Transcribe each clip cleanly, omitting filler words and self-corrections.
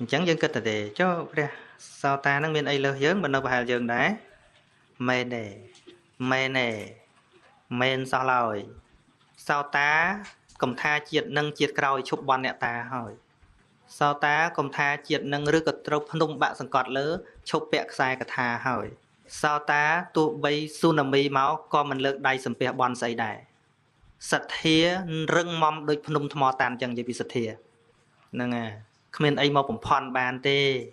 chẳng dân kịch để cho ra sao ta nó miền ấy lơ dướng mình đâu phải dướng đá mê nè men sao lời sao ta cầm tha triệt nâng triệt còi chụp bòn nẹt ta hỏi sao ta cầm tha triệt nâng rư cật trâu phun bạ sừng cọt lỡ chụp bẹt sai cả thà hỏi sao ta tụ bay tsunami máu co mình lợn đầy sầm bẹt bòn xây đài sạch thía rưng mom đôi phun thò tàn chẳng vậy bị sạch thía nè nghe miền ấy mau bấm phòn bàn tê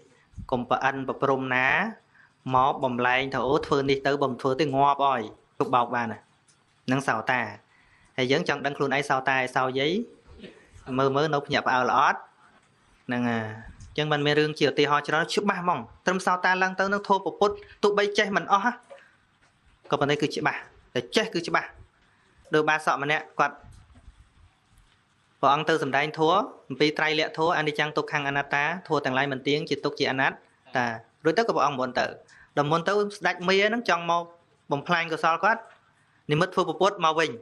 cùng bà ăn bà prom ná mó bấm lại thổ phơi đi tới bấm phơi tới ngoa bòi chụp bọc bàn nè nâng sao ta hay dẫn chẳng đăng luôn ấy sao ta sao giấy mơ mơ nộp nhập ao lót nè chân mình mê rương chiều tì ho cho nó chụp ba mong tâm sao ta lăng tới nó thô một phút tụ bay che mình ha còn bên đây cứ chụp ba để che cứ chụp ba đôi ba sọ mà nè quạt vợ ông tư sầm đai thua vì trai lẹ thua anh đi chăng tục hàng anata thua tàng lai mình tiếng chỉ tục chỉ anat ta đối tất cả vợ ông muốn tự đồng muốn tự đặt mía nó trong màu bồng phanh của sao quát ni mất phô bột màu vinh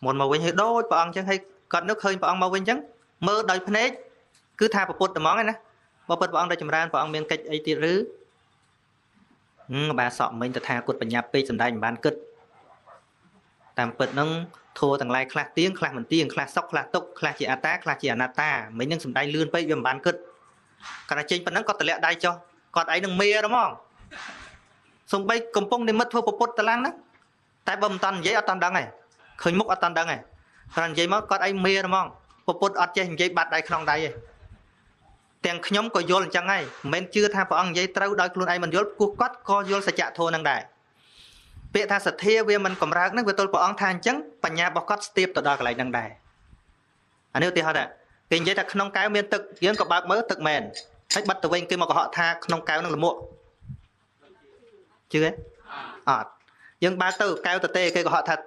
một màu vinh hơi đôi vợ ông chẳng hay còn nước hơi vợ ông màu vinh chẳng mơ đời phân hết cứ tha bột từ món này nè vợ ông đây chầm ran vợ ông miếng cách ấy tiệt rứ bà sọ mình tự tha cột bẩn nhập pe sầm đai bàn cất tạm bật nông thua tầng lai khla tiếng khla mình tiếng khla sóc khla tốc khla chỉ ata khla chỉ anata mấy những sầm đai lươn pe viêm bàn cất cả là trên phần nắng có tờ lẹ đai cho còn ấy đừng mê đúng không sông bay cầm pông đi mất phô bột tờ lang đó tại bầm tần giấy ở tần đằng này khơi mốc ở tần đằng này còn giấy mất còn ấy mê đúng không bột ở trên giấy bạt đai không đai tiền nhóm có vô chẳng ngay men chưa tha vào ăn giấy trâu đôi luôn ai mình vô cua cót co vô sẽ chạ thua năng đại việc tha sạch thia về mình cầm ra nó về tôi bỏ ăn than trắng và nhà bọc cót tiếp từ đó lại năng đại anh yêu tiền họ đã kinh giấy thật nông cái miền tực dưỡng có bạc mới tực mền hết bắt từ bên kia mà họ tha nông cái nó là muộn chưa ấy dương ba từ cao từ tê cây của họ thật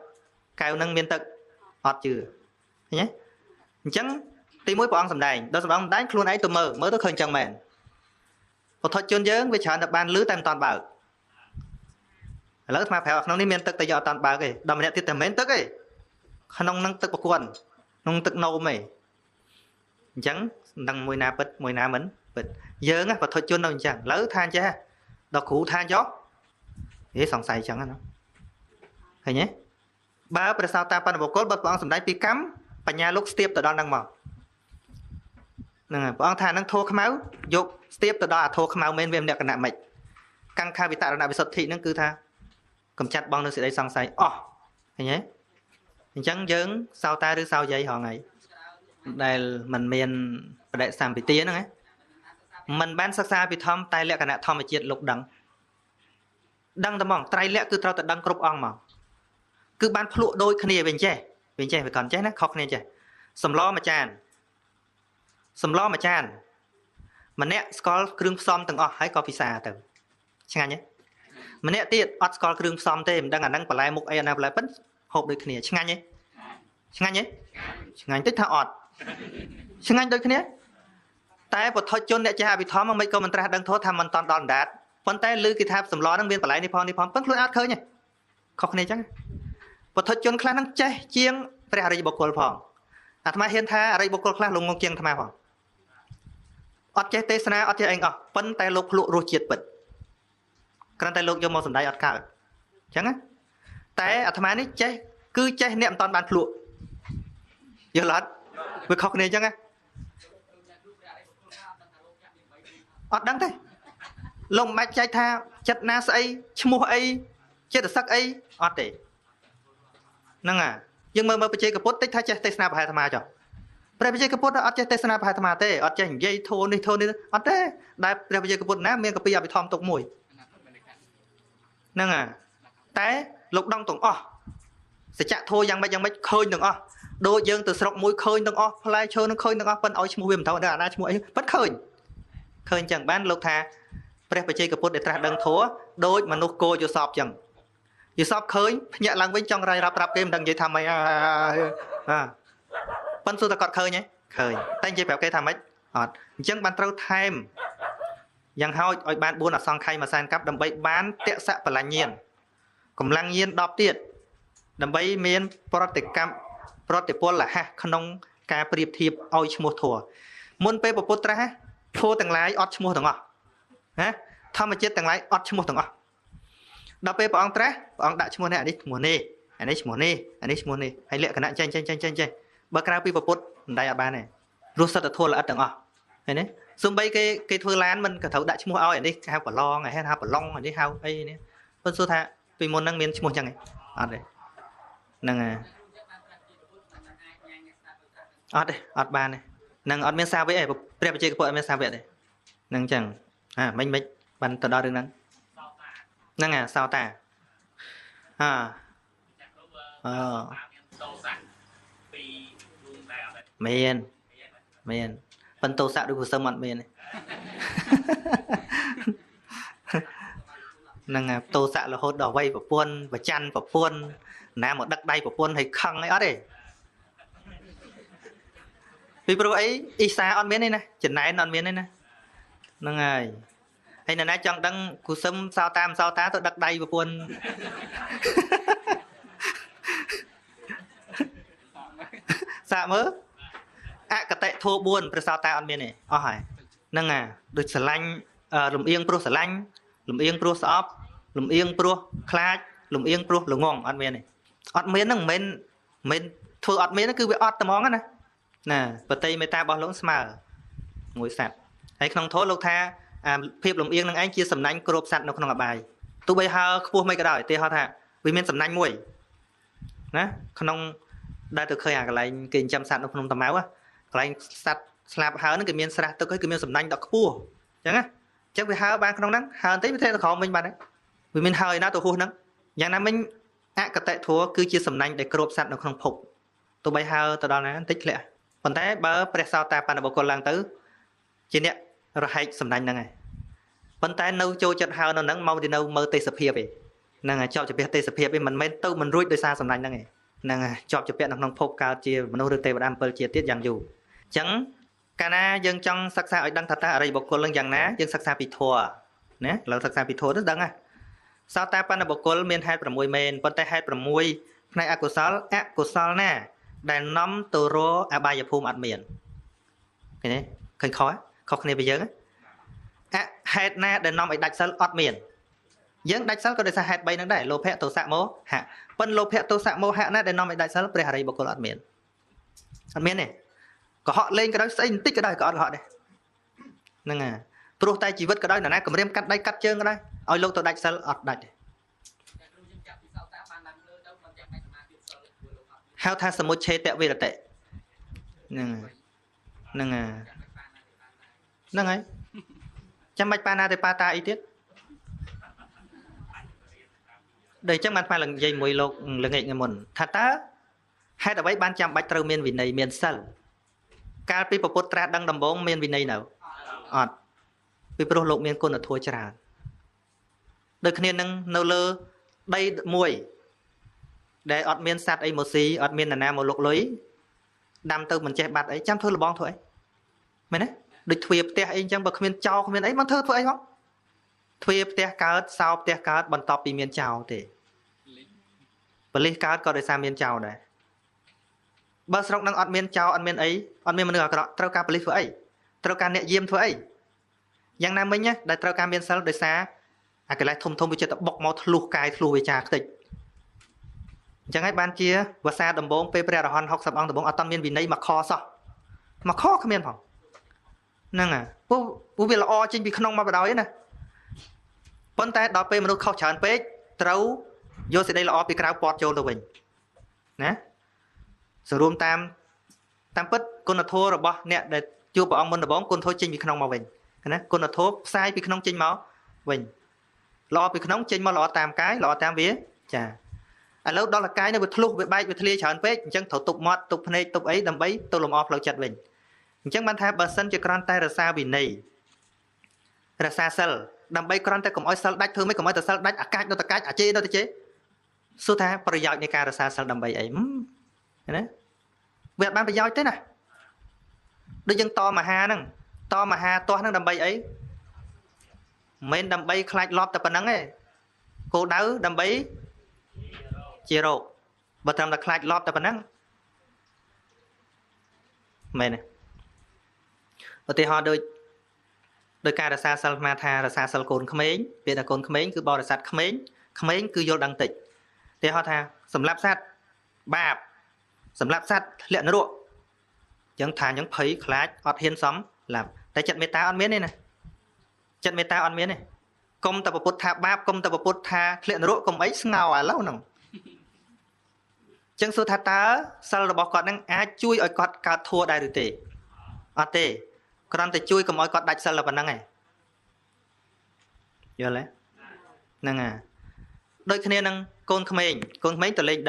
cao nâng miền tực họ chưa nhé trắng tí mũi bọn sầm đài đó sầm ông đánh luôn ấy tôi mơ tôi khơi chân mền một thôi chuyên dướng với chọn được ban lưới tam toàn bảo lỡ mà phải học nó đi miền tây giờ toàn bảo cái đầm này thì tầm miền tây cái nông năng tức bọc quần nông tức nâu mày trắng đằng mùi na mến bịch dướng á và thôi chuyên đâu chẳng lỡ than chứ đọc cụ than gió thế sòng xài chẳng nó thấy nhé ba bữa sau ta pan bộ cốt bọn sầm đài pi cắm và nhà lúc tiếp từ đó đang mở nè bọn thà năng thô máu dục tiếp từ đó thô máu men viêm đẹp cái nạm mạch căng kha bị tạo ra bị sụt thị nó cứ tha cầm chặt bong nó sẽ đây sang say thấy nhé chẳng dướng sao ta đưa sao dây họ ngày đây mình miền đại sản bị tía nữa ấy mình bán xa bị thom tay lẹ cái nạm thom bị chết lục đăng tầm mỏng tay lẹ cứ trao tận đăng cướp ong mà cứ bán lụa đôi khnia bên che phải còn che nó khóc này che sầm lo mà chan mà nè scroll kêu xóm từng hay có visa từ chẳng nhé mà nè tiệt scroll kêu xóm thêm đang ăn phải lại một ai nào lại bấn hộp đôi khnia chẳng nhé tích thà chẳng đôi khnia tại một thôi chôn nè cha bị thóm mà mấy câu mình tra đang thốt tham mình toàn đòn đạt phần tay lư kỳ tháp sầm lo đang biên phải lại đi phong bấn luôn át khơi nhé khóc này chắc một thôi chôn khá năng che chiêng phải ra bọc quần phòng tham hiên tha ra bọc quần khá lùng ngông chiêng tham phòng ọt chế tê sana ọt chế anh phân tay lục lụa ruột triệt bật cần tay lục vô màu sầm đai ọt cả chẳng á té tham này chế cứ chế niệm toàn bàn lụa giờ lát việc học này chẳng á ọt đắng thế lồng mạch trái tha chặt na say mua ấy chế được sắc ấy ọt để năng nhưng mà bây giờ cái post tích thay chế tê sana phải tham cho bây giờ cái bút ở trên tê sana phải tham tê ở trên dây thô đi ở thế đại bây giờ cái bút ná miếng cái bây giờ bị thom tục mùi nâng té lục đông tổng sẽ chặt thôiยังไม่khơi đừng đôi dương từ sọc mũi khơi đừng play chơi nó khơi đừng phân oi mua viêm thâu đã na mua ấy bất khơi chẳng bán lục thà bây giờ cái bút để tra đằng thố đôi mà nó cô cho sọp chẳng cho sọp khơi nhẹ lăng với trong rai rap game đằng vậy tham mày phân số ta còn khơi nhé khơi tay chơi bèo cây tham ấy chẳng ban trâu thêm yang hoi ở ban buôn ở song khay mà san cắp đầm bấy bán tẹt sạ và là nhiên cùng lăng nhiên đọp tiệt đầm bấy miền protecam là ha không ca priệp thiệp oi một thua muốn pe bột ra ធัวទាំងឡាយអត់ឈ្មោះទាំងអស់ណាធម្មជាតិទាំងឡាយអត់ឈ្មោះទាំងអស់ដល់ពេលព្រះអង្គត្រាស់ព្រះអង្គដាក់ឈ្មោះនេះអានេះឈ្មោះនេះអានេះឈ្មោះនេះអានេះឈ្មោះនេះហើយលក្ខណៈចេញបើក្រៅពីពុទ្ធមិនដៃអត់បានទេរស់សត្វធัวល្អិតទាំងអស់ឃើញទេសូម្បីគេធ្វើឡានមិនក៏ត្រូវដាក់ឈ្មោះឲ្យអានេះហៅប្រឡងអានេះហៅប្រឡងអានេះហៅអីនេះប៉ុន្តែសួរថាពីមុនហ្នឹងមានឈ្មោះចឹងទេអត់ទេហ្នឹងហើយអត់ទេអត់បានទេនឹងអត់មានសាវកទេព្រះបច្ចេកពុទ្ធអត់មានសាវកទេនឹងចឹងមិនបានទៅដល់រឿងហ្នឹងហ្នឹងសោតាមានបន្ទោសៈឬក៏សឹមអត់មានទេហ្នឹងទោសៈរហូតដល់វ័យប្រពន្ធប្រច័នប្រពន្ធណាមកដឹកដៃប្រពន្ធឲ្យខឹងអីអត់ទេពីព្រោះអីអ៊ីសាអត់មានទេណាចំណែនអត់មានទេណាហ្នឹងហើយហើយអ្នកណាចង់ដឹងគូសឹមសោតាទៅដឹកដៃប្រពន្ធសាកមើលអកតេធោ4ព្រះសោតាអត់មានទេអស់ហើយហ្នឹងដូចស្រឡាញ់លំអៀងព្រោះស្រឡាញ់លំអៀងព្រោះស្អប់លំអៀងព្រោះខ្លាចលំអៀងព្រោះល្ងងអត់មានទេអត់មានហ្នឹងមិនធ្វើអត់មានគឺវាអត់ត្មងណាបតីមេត្តារបស់លោកស្មើមួយសត្វហើយក្នុងធម៌លោកថាភាពលំអៀងនឹងឯងជាសំណាញ់គ្របសត្វនៅក្នុងអបាយទោះបីហើខ្ពស់មិនក៏ដោយទេហៅថាវាមានសំណាញ់មួយណាក្នុងដែលទៅឃើញអាកន្លែងគេចិញ្ចឹមសត្វនៅក្នុងតំៅកន្លែងសត្វស្លាប់ហើហ្នឹងគេមានស្រះទឹកហើយគេមានសំណាញ់ដល់ខ្ពស់អញ្ចឹងណាអញ្ចឹងវាហើបានក្នុងហ្នឹងហើបន្តិចវាធ្លាក់ទៅក្រោមវិញបានហើយវាមានហើយណាទៅហួសហ្នឹងយ៉ាងណាមិញអកតេធัวគឺជាសំណាញ់ដែលគ្របសត្វនៅក្នុងភពទោះបីហើទៅដល់ណាបន្តិចធ្លាក់ប៉ុន្តែបើព្រះសោតាបណ្ឌបុគ្គលឡើងទៅជាអ្នករហែកសំណាញ់ហ្នឹងហើយប៉ុន្តែនៅចូលចិត្តហើនៅហ្នឹងមកទៅនៅមើលទេសភាពឯហ្នឹងហើយជាប់ជាពាក់ទេសភាពឯមិនមែនទៅមិនរួចដោយសារសំណាញ់ហ្នឹងឯហ្នឹងហើយជាប់ជាពាក់នៅក្នុងភពកើតជាមនុស្សឬទេវតា7ជាតិទៀតយ៉ាងយូរអញ្ចឹងកាលណាយើងចង់សិក្សាឲ្យដឹងថាតើអរិយបុគ្គលនឹងយ៉ាងណាយើងសិក្សាពីធម៌ណាឡើយសិក្សាពីធម៌ទៅដឹងហ่ะសោតាបណ្ឌបុគ្គលមានហេតុ6មែនប៉ុន្តែហេតុ6ផ្នែកអកុសលណាដែលនាំទៅរកអបាយភូមិអត់មានឃើញទេឃើញខុសគ្នាពីយើងហេតុណាដែលនាំឲ្យដាច់សិលអត់មានយើងដាច់សិលក៏ដោយសារហេតុ3ហ្នឹងដែរលោភៈទោសៈមោហៈប៉ុន្តែលោភៈទោសៈមោហៈណាដែលនាំឲ្យដាច់សិលព្រះអរិយបុគ្គលអត់មានទេកុហកលេងក៏ដោយស្អីបន្តិចក៏ដោយក៏អត់កុហកដែរហ្នឹងហើយព្រោះតែជីវិតក៏ដោយណាគម្រាមកាត់ដៃកាត់ជើងក៏ដោយឲ្យលោកទៅដាច់សិលអត់ដាច់ទេហៅថាសមុច្ឆេតវិរតិហ្នឹងហើយចាំបាច់បាណាទេបាតាអីទៀតដូចអញ្ចឹងបានផ្លែឡើងនិយាយមួយលោកល្ងាចថ្ងៃមុនថាតើហេតុអ្វីបានចាំបាច់ត្រូវមានវិន័យមានសិលកាលពីពុទ្ធត្រាស់ដឹងដំបូងមានវិន័យនៅអត់ពីព្រោះលោកមានគុណធម៌ច្រើនដូចគ្នានឹងនៅលើដីមួយដែលអត់មានសត្វអីមកស៊ីអត់មាននរណាមកលុកលុយដាំទៅមិនចេះបាត់អីចាំធ្វើលបងធ្វើអីមែនទេដូចទ្វារផ្ទះអីអញ្ចឹងបើគ្មានចោលគ្មានអីមកធ្វើអីហ៎ទ្វារផ្ទះកើតសោផ្ទះកើតបន្ទាប់ពីមានចោលទេបលិសកើតក៏ដោយសារមានចោលដែរបើស្រុកនឹងអត់មានចោលអត់មានអីអត់មានមនុស្សអាក្រក់ត្រូវការបលិសធ្វើអីត្រូវការអ្នកយាមធ្វើអីយ៉ាងណាមិញណាដែលត្រូវការមានសិលដោយសារអាកិលេសធំវាចិត្តបុកមកធ្លុះកាយធ្លុះវាចាខ្ទេចអញ្ចឹងហើយបានជាភាសាដំបងពេលព្រះអរហន្ត60អង្គដំបងអត់តាន់មានវិន័យមកខសោះមកខគ្មានផងហ្នឹងហើយពួកវាល្អចេញពីក្នុងមកបដ ாய் ណាប៉ុន្តែដល់ពេលមនុស្សខុសច្រើនពេកត្រូវយកសេចក្តីល្អពីក្រៅពាត់ចូលទៅវិញណាសរួមតាមពិតគុណធម៌របស់អ្នកដែលជួបព្រះអង្គមុនដំបងគុណធម៌ចេញពីក្នុងមកវិញណាគុណធម៌ផ្សាយពីក្នុងចេញមកវិញល្អពីក្នុងចេញមកល្អតាមកាយល្អតាមវាចាឥឡូវដល់កាយនៅវាធ្លុះវាបែកវាធ្លាយច្រើនពេកអញ្ចឹងត្រូវទប់មាត់ទប់ភ្នែកទប់អីដើម្បីទៅលំអផ្លូវចិត្តវិញអញ្ចឹងបានថាបើសិនជាគ្រាន់តែរសាវិន័យរសាសិលដើម្បីគ្រាន់តែកុំឲ្យសិលដាច់ធ្វើម៉េចកុំឲ្យតែសិលដាច់អាកាចនៅតែកាចអាជេនៅតែជេសួរថាប្រយោជន៍នៃការរសាសិលដើម្បីអីណាវាអត់បានប្រយោជន៍ទេណាដូចយើងតមហាហ្នឹងតមហាទាស់ហ្នឹងដើម្បីអីមិនមែនដើម្បីខ្លាចលប់តែប៉ុណ្្នឹងទេគោលដៅដើម្បីជារោគបើត្រឹមតែខ្លាចលប់តែប៉ុណ្្នឹងមែនទេឧទាហរណ៍ដូច โดยการរសាសិលมาថារសាសិលកូនក្មេងពេលតែកូនក្មេងគឺបរិស័ទក្មេងក្មេងគឺយល់ដឹងតិចតែហៅថាសម្រាប់សត្វបាបសម្រាប់សត្វធ្លាក់នរកអញ្ចឹងថាអញ្ចឹងភ័យខ្លាចអត់ហ៊ានសមឡាប់តែចិត្តមេត្តាអត់មានទេណាចិត្តមេត្តាអត់មានទេកុំតែពុទ្ធថាបាបកុំតែពុទ្ធថាធ្លាក់នរកកុំអីស្ងោឥឡូវហ្នឹងអញ្ចឹងសួរថាតើសិលរបស់គាត់នឹងអាចជួយឲ្យគាត់កើតធัวដែរឬទេអត់ទេគ្រាន់តែជួយកុំឲ្យគាត់ដាច់សិលតែប៉ុណ្្នឹងឯងយល់ទេហ្នឹងហើយដូចគ្នានឹងកូនក្មេងទៅលេង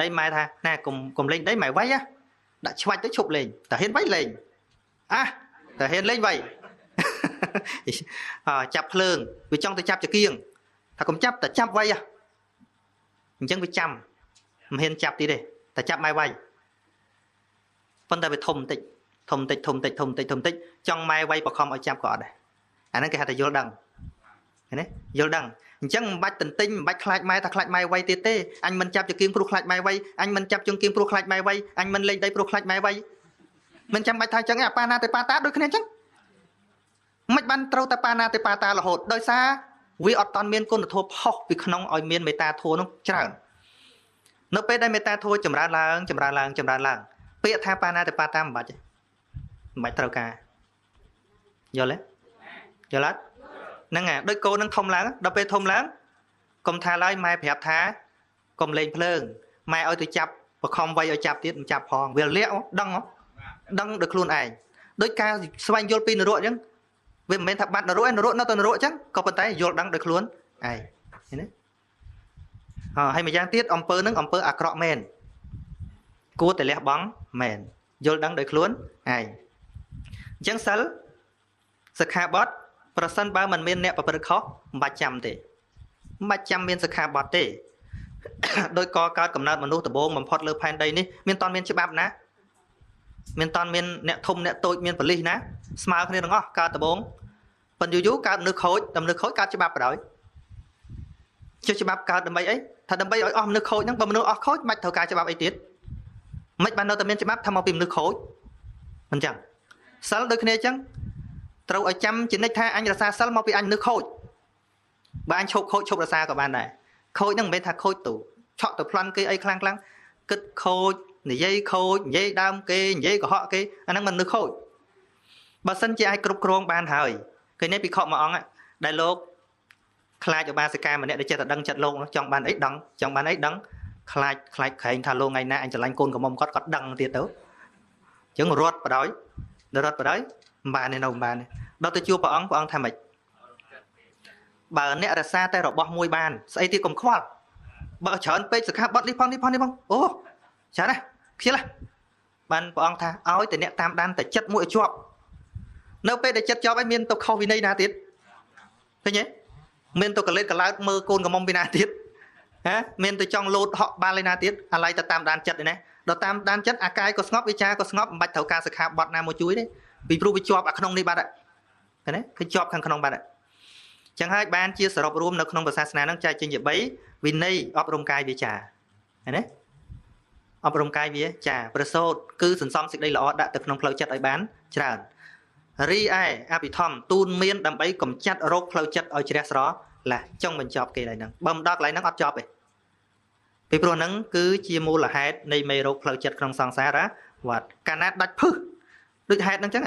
ដីម៉ែថាណាកុំលេងដីម៉ែវាយដាក់ឆ្វាច់ទៅឈប់លេងតែហ៊ានវាយលេងតែហ៊ានលេងវាយចាប់ភ្លើងវាចង់ទៅចាប់ចង្គៀងថាកុំចាប់តែចាប់វាយអញ្ចឹងវាចាំមិនហ៊ានចាប់ទៀតទេតែចាប់ម៉ែវាយប៉ុន្តែវាធំតិចចង់ម៉ែវាយបខំឲ្យចាប់ក៏អត់ដែរអាហ្នឹងគេហៅថាយល់ដឹងឃើញទេយល់ដឹងអញ្ចឹងមិនបាច់ទន្ទិញមិនបាច់ខ្លាចម៉ែថាខ្លាចម៉ែវាយទៀតទេអញមិនចាប់ចង្គៀងព្រោះខ្លាចម៉ែវាយអញមិនចាប់ចង្គៀងព្រោះខ្លាចម៉ែវាយអញមិនលេងដីព្រោះខ្លាចម៉ែវាយមិនចាំបាច់ថាអញ្ចឹងអាបាណាទេបាតាដូចគ្នាអញ្ចឹងមិនបានត្រូវតែបាណាទេបាតារហូតដោយសារវាអត់តាន់មានគុណធម៌ផុសពីក្នុងឲ្យមានមេត្តាធម៌នោះច្រើននៅពេលដែលមេត្តាធម៌ចម្រើនឡើងពាក្យថាបាណាទេបាតាមិនបាច់ត្រូវការយល់ទេយល់អត់ហ្នឹងហើយដូចកូននឹងធំឡើងដល់ពេលធំឡើងកុំថាឡើយម៉ែប្រាប់ថាកុំលេងភ្លើងម៉ែឲ្យទៅចាប់បខំវាយឲ្យចាប់ទៀតមិនចាប់ផងវាលាក់ដឹងដោយខ្លួនឯងដោយការស្វែងយល់ពីនរកអញ្ចឹងវាមិនមែនថាបាត់នរកនៅតែនរកអញ្ចឹងក៏ប៉ុន្តែយល់ដឹងដោយខ្លួនឯងឃើញទេហើយម្យ៉ាងទៀតអំពើនឹងអំពើអាក្រក់មែនគួរតែលះបង់មែនយល់ដឹងដោយខ្លួនឯងអញ្ចឹងសិលសិក្ខាបទប្រសិនបើមិនមានអ្នកប្រព្រឹត្តខុសមិនបាច់ចាំទេមិនបាច់ចាំមានសិក្ខាបទទេដោយកកើតកំណើតមនុស្សដំបូងបំផុតលើផែនដីនេះមានតន់មានច្បាប់ណាមានតន់មានអ្នកធំអ្នកតូចមានប៉ូលីសណាស្មើគ្នាទាំងអស់កើតដំបូងប៉ុន្តែយូរកើតមនុស្សខូចកើតច្បាប់បណ្ដោយជាច្បាប់កើតដើម្បីអីថាដើម្បីឲ្យអស់មនុស្សខូចហ្នឹងបើមនុស្សអស់ខូចមិនបាច់ត្រូវការច្បាប់អីទៀតមិនបាននៅតែមានច្បាប់ថាមកពីមនុស្សខូចមិនចឹងសិលដូចគ្នាអញ្ចឹងត្រូវឲ្យចាំជានិច្ចថាអញរសាសិលមកពីអញមនុស្សខូចបើអញឈប់ខូចឈប់រសាក៏បានដែរខូចហ្នឹងមិនមែនថាខូចទូឆក់ទៅប្លន់គេអីខ្លាំងគិតខូចនិយាយខូចនិយាយដើមគេនិយាយកុហកគេអាហ្នឹងមិនមនុស្សខូចបើសិនជាអាចគ្រប់គ្រងបានហើយឃើញទេពិខុមួយអង្គដែលលោកខ្លាចឧបាសិកាម្នាក់ដែលចេះតែដឹងចិត្តលោកចង់បានអីដឹងខ្លាចក្រែងថាលោកថ្ងៃណាអញឆ្លាញ់កូនកំមុំគាត់ដឹងទៀតទៅអញ្ចឹងរត់បដ ாய் មិនបានទេនៅមិនបានទេដល់ទៅជួបព្រះអង្គថាម៉េចបើអ្នករសាតែរបស់មួយបានស្អីទៀតកុំខ្វល់បើច្រើនពេកសិក្ខាបទនេះផងអូច្រើនណាស់ខ្ជិលណាស់បានព្រះអង្គថាឲ្យតែអ្នកតាមដានតែចិត្តមួយឲ្យជាប់នៅពេលដែលចិត្តជាប់ហើយមានទៅខុសវិន័យណាទៀតឃើញទេមានទៅកលេតកលោតមើលកូនកមុំពីណាទៀតមានទៅចង់លោតហក់បាល់ឯណាទៀតអាឡ័យទៅតាមដានចិត្តឯណាដល់តាមដានចិត្តអាកាយក៏ស្ងប់វិចារក៏ស្ងប់មិនបាច់ត្រូវការសិក្ខាបទណាមកជួយទេពីព្រោះវាជាប់អាក្នុងនេះបាត់ឃើញទេគឺជាប់ខាងក្នុងបាត់ចឹងហើយបានជាសរុបរួមនៅក្នុងសាសនានឹងចែកចេញជា3វិន័យអប់រំកាយវាចាឃើញទេអប់រំកាយវាចាប្រសូតគឺសន្សំសេចក្តីល្អដាក់ទៅក្នុងផ្លូវចិត្តឲ្យបានច្រើនរីឯអភិធម្មទូនមានដើម្បីកម្ចាត់រោគផ្លូវចិត្តឲ្យជ្រះស្រឡះចង់បញ្ចប់គេឡើយហ្នឹងបើមិនដល់កន្លែងហ្នឹងអត់ចប់ទេពីព្រោះហ្នឹងគឺជាមូលហេតុនៃមេរោគផ្លូវចិត្តក្នុងសង្សារវត្តកាលណាដាច់ភឹសដូចហេតុហ្នឹងចឹង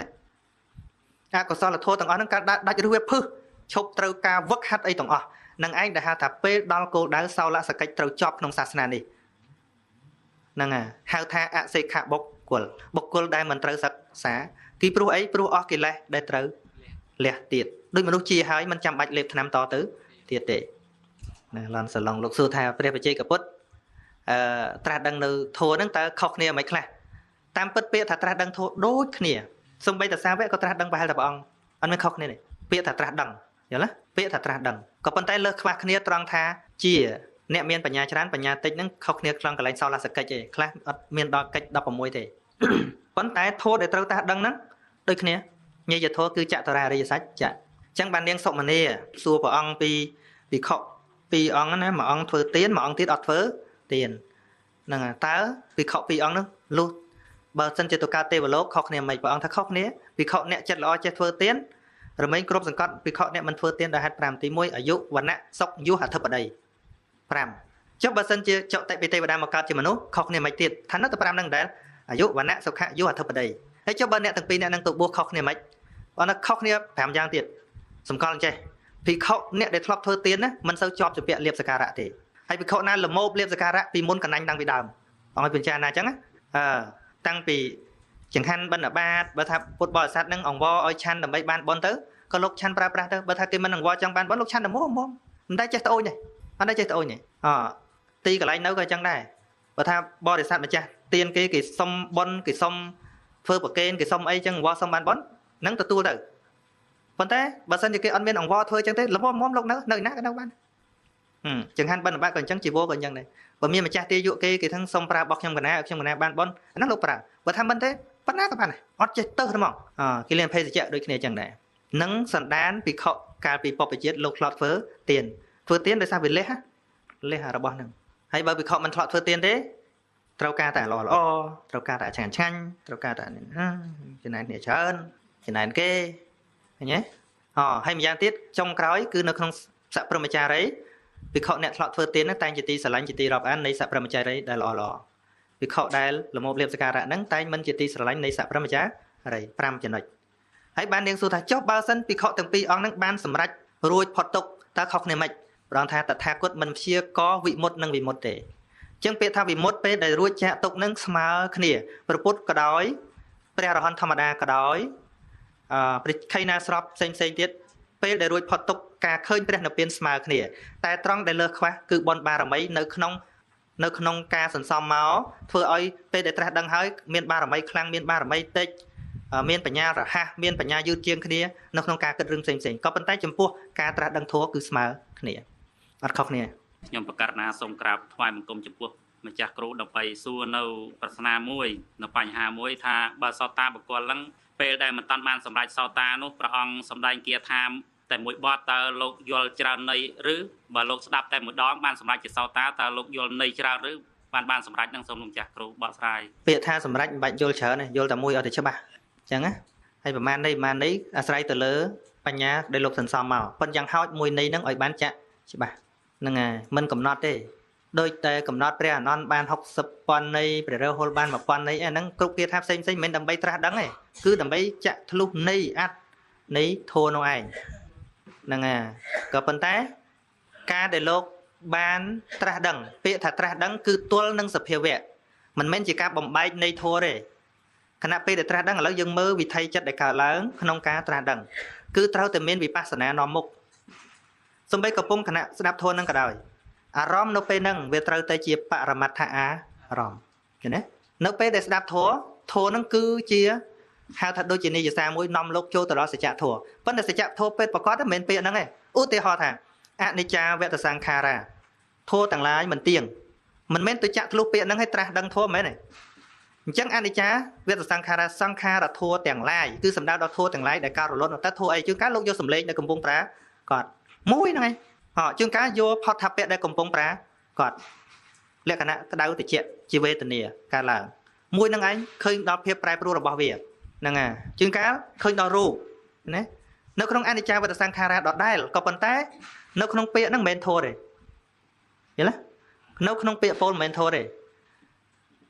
អកុសលធម៌ទាំងអស់ហ្នឹងការដាច់ឬវាភឹសឈប់ត្រូវការវឹកហាត់អីទាំងអស់នឹងឯងដែលហៅថាពេលដល់គោលដៅសោលសកិច្ចត្រូវចប់ក្នុងសាសនានេះហ្នឹងហៅថាអសិក្ខបុគ្គលដែលមិនត្រូវសិក្សាពីព្រោះអីព្រោះអស់កិលេសដែលត្រូវលះទៀតដូចមនុស្សជាហើយមិនចាំបាច់លេបថ្នាំតទៅទៀតទេណាឡនសឡងលោកសួរថាព្រះបច្ចេកពុទ្ធត្រាស់ដឹងនៅធម៌ហ្នឹងតើខុសគ្នាមិនខ្លះតាមពិតពាក្យថាត្រាស់ដឹងធម៌ដូចគ្នាសូម្បីតែសាវកក៏ត្រាស់ដឹងប្រហែលតែព្រះអង្គអត់មានខុសគ្នាទេពាក្យថាត្រាស់ដឹងយល់ទេពាក្យថាត្រាស់ដឹងក៏ប៉ុន្តែលើសខ្វះគ្នាត្រង់ថាជាអ្នកមានបញ្ញាច្រើនបញ្ញាតិចហ្នឹងខុសគ្នាក្នុងកន្លែងសោលសកិច្ចទេខ្លះអត់មានដល់កិច្ច16ទេប៉ុន្តែធម៌ដែលត្រូវត្រាស់ដឹងហ្នឹងដូចគ្នាញយធម៌គឺចតុរារិយសច្ចៈអញ្ចឹងបាននាងសុមនីសួរព្រះអង្គពីភិក្ខុ2អង្គណាមួយអង្គធ្វើទានមួយអង្គទៀតអត់ធ្វើទានហ្នឹងតើភិក្ខុ2អង្គហ្នឹងលុះបើសិនជាទៅកើតទេវលោកខុសគ្នាមិនព្រះអង្គថាខុសគ្នាភិក្ខុអ្នកចិត្តល្អចេះធ្វើទាន រមែងគ្រប់សង្កត់ភិក្ខុអ្នកមិនធ្វើទានដោយហេតុ5ទី1អាយុវណ្ណៈសុខយុះអធិបតី5ចុះបើសិនជាចុតិពីទេវតាមកកើតជាមនុស្សខុសគ្នាមិនទៀតថានៅតែ5ហ្នឹងដែរអាយុវណ្ណៈសុខៈយុះអធិបតីហើយចុះបើអ្នកទាំងពីរអ្នកនឹងទៅបួសខុសគ្នាមិនបើនៅខុសគ្នា5យ៉ាងទៀតសម្គាល់អញ្ចេះភិក្ខុអ្នកដែលធ្លាប់ធ្វើទានណាមិនសូវជាប់ជាពាក្យលៀបសការៈទេហើយភិក្ខុណាល្មោបលៀបសការៈពីមុនកណ្ដាញ់តាំងពីដើមអង្គឲ្យពិចារណាអញ្ចឹងណាតាំងពីចង្ហាន់បិណ្ឌបាតបើថាពុទ្ធបរិស័ទនឹងអង្វរឲ្យឆាន់ដើម្បីបានបុណ្យទៅក៏លោកឆាន់ប្រើប្រាស់ទៅបើថាគេមិនអង្វរចង់បានបុណ្យលោកឆាន់តែមកមិនដែលចេះត្អូញទេអត់ដែលចេះត្អូញទេទីកន្លែងនៅក៏អញ្ចឹងដែរបើថាបរិស័ទម្ចាស់ទានគេសុំបុណ្យគេសុំធ្វើប្រកេនគេសុំអីចឹងអង្វរសុំបានបុណ្យនឹងទទួលទៅប៉ុន្តែបើសិនជាគេអត់មានអង្វរធ្វើចឹងទេល្មមលោកនៅណាក៏នៅបានចង្ហាន់បិណ្ឌបាតក៏អញ្ចឹងជីវរក៏អញ្ចឹងដែរបើមានម្ចាស់ទាយកគេថាសុំប្រើរបស់ខ្ញុំកណាឲ្យខ្ញុំកណាបានបុណ្យអាហ្នឹងលោកប្រើបើថាមិនទេប៉ុណ្ណាក៏បានដែរអត់ចេះទៅហ្មងគេលៀនភេសជ្ជៈដូចគ្នាអញ្ចឹងដែរនឹងសន្តានភិក្ខុកាលពីពុព្វជាតិលោកធ្លាប់ធ្វើទានដោយសារវាលះរបស់ហ្នឹងហើយបើភិក្ខុមិនធ្លាប់ធ្វើទានទេត្រូវការតែល្អត្រូវការតែឆ្ងាញ់ត្រូវការតែចំណែនគ្នាច្រើនចំណែនគេឃើញទេហើយម្យ៉ាងទៀតចុងក្រោយគឺនៅក្នុងសព្រមចារីភិក្ខុអ្នកធ្លាប់ធ្វើទានតែងជាទីស្រឡាញ់ជាទីរាប់អាននៃសព្រមចារីដែលល្អភិក្ខុដែលល្មមលៀបសការៈហ្នឹងតែងមិនជាទីស្រឡាញ់នៃសព្រមចារី5ចំណុចហើយបាននាងសួរថាចុះបើសិនភិក្ខុទាំងពីរអង្គហ្នឹងបានសម្រេចរួចផុតទុក្ខតើខុសគ្នាម៉េចប្រងថាតថាគតមិនព្យាករវិមុតនិងវិមុតទេអញ្ចឹងពាក្យថាវិមុតពេលដែលរួចចាកទុក្ខហ្នឹងស្មើគ្នាព្រះពុទ្ធក៏ដោយព្រះអរហន្តធម្មតាក៏ដោយព្រះខៃណាស្របផ្សេងទៀតពេលដែលរួចផុតទុក្ខការឃើញព្រះនិព្វានស្មើគ្នាតែត្រង់ដែលលើសខ្វះគឺបុណ្យបារមីនៅក្នុងការសន្សំមកធ្វើឲ្យពេលដែលត្រាស់ដឹងហើយមានបារមីខ្លាំងមានបារមីតិចមានបញ្ញារហ័សមានបញ្ញាយឺតជាងគ្នានៅក្នុងការគិតរឿងផ្សេងក៏ប៉ុន្តែចំពោះការត្រាស់ដឹងធម៌គឺស្មើគ្នាអត់ខុសគ្នាខ្ញុំប្រកាសណាសូមក្រាបថ្វាយបង្គំចំពោះម្ចាស់គ្រូដើម្បីសួរនៅប្រស្នាមួយនៅបញ្ហាមួយថាបើសោតាបុគ្គលហ្នឹងពេលដែលមិនតាន់បានសម្រេចសោតានោះព្រះអង្គសម្ដែងគាថាតែមួយបទតើលោកយល់ច្រើនន័យឬបើលោកស្ដាប់តែមួយដងបានសម្រេចជាសោតាតើលោកយល់ន័យច្រើនឬបានសម្រេចនឹងសូមលោកម្ចាស់គ្រូបកស្រាយពាក្យថាសម្រេចមិនបាច់យល់ច្រើនទេយល់តែមួយអត់ទៅច្បាស់អញ្ចឹងណាហើយប្រមាណនេះអាស្រ័យទៅលើបញ្ញាដែលលោកសន្សំមកប៉ុន្តែយ៉ាងហោចមួយនៃនឹងឲ្យបានចាក់ច្បាស់ហ្នឹងហើយមិនកំណត់ទេដូចតែកំណត់ព្រះអនន្តបាន60ប៉ុននៃព្រះរាហុលបាន1000នៃអាហ្នឹងគ្រប់គេថាផ្សេងមិនមែនដើម្បីត្រាស់ដឹងទេគឺដើម្បីចាក់ធ្លុះនៃអត្តនៃធម៌នោះឯងហ្នឹងហើយក៏ប៉ុន្តែការដែលលោកបានត្រាស់ដឹងពាក្យថាត្រាស់ដឹងគឺទល់នឹងសភាវៈមិនមែនជាការបំបែកនៃធម៌ទេខណៈពេលដែលត្រាស់ដឹងឥឡូវយើងមើលវិថីចិត្តដែលកើតឡើងក្នុងការត្រាស់ដឹងគឺត្រូវតែមានវិបស្សនានាំមុខសំបីកំពុងគណៈស្ដាប់ធម៌នឹងក៏ដោយអារម្មណ៍នៅពេលហ្នឹងវាត្រូវតែជាបរមត្ថអារម្មណ៍ឃើញទេនៅពេលដែលស្ដាប់ធម៌ហ្នឹងគឺជាហៅថាដូចជានិយសាមួយនាំលោកចូលទៅដល់សច្ចធម៌ប៉ុន្តែសច្ចធម៌ពេលប្រកបមិនមែនពាក្យហ្នឹងទេឧទាហរណ៍ថាអនិច្ចាវតសង្ខារាធម៌ទាំងឡាយមិនទៀងមិនមែនទៅចាក់ធ្លុះពាក្យហ្នឹងឲ្យត្រាស់ដឹងធម៌មែនទេអញ្ចឹងអនិច្ចាវតសង្ខារាសង្ខារធម៌ទាំងឡាយគឺសំដៅដល់ធម៌ទាំងឡាយដែលកើតរលត់តែធម៌អីជាងការលោកយកសម្លេងដែលកំពុងប្រើគាត់មួយហ្នឹងឯងជាងការយកផតថាពៈដែលកំពុងប្រើគាត់លក្ខណៈក្តៅតិចជាវេទនាកើតឡើងមួយហ្នឹងឯងឃើញដល់ភាពប្រែប្រួលរបស់វាហ្នឹងហើយជាងការឃើញដល់រូបណានៅក្នុងអនិច្ចាវតសង្ខារាដដែលក៏ប៉ុន្តែនៅក្នុងពាក្យហ្នឹងមិនមែនធម៌ទេយល់ទេនៅក្នុងពាក្យពោលមិនមែនធម៌ទេ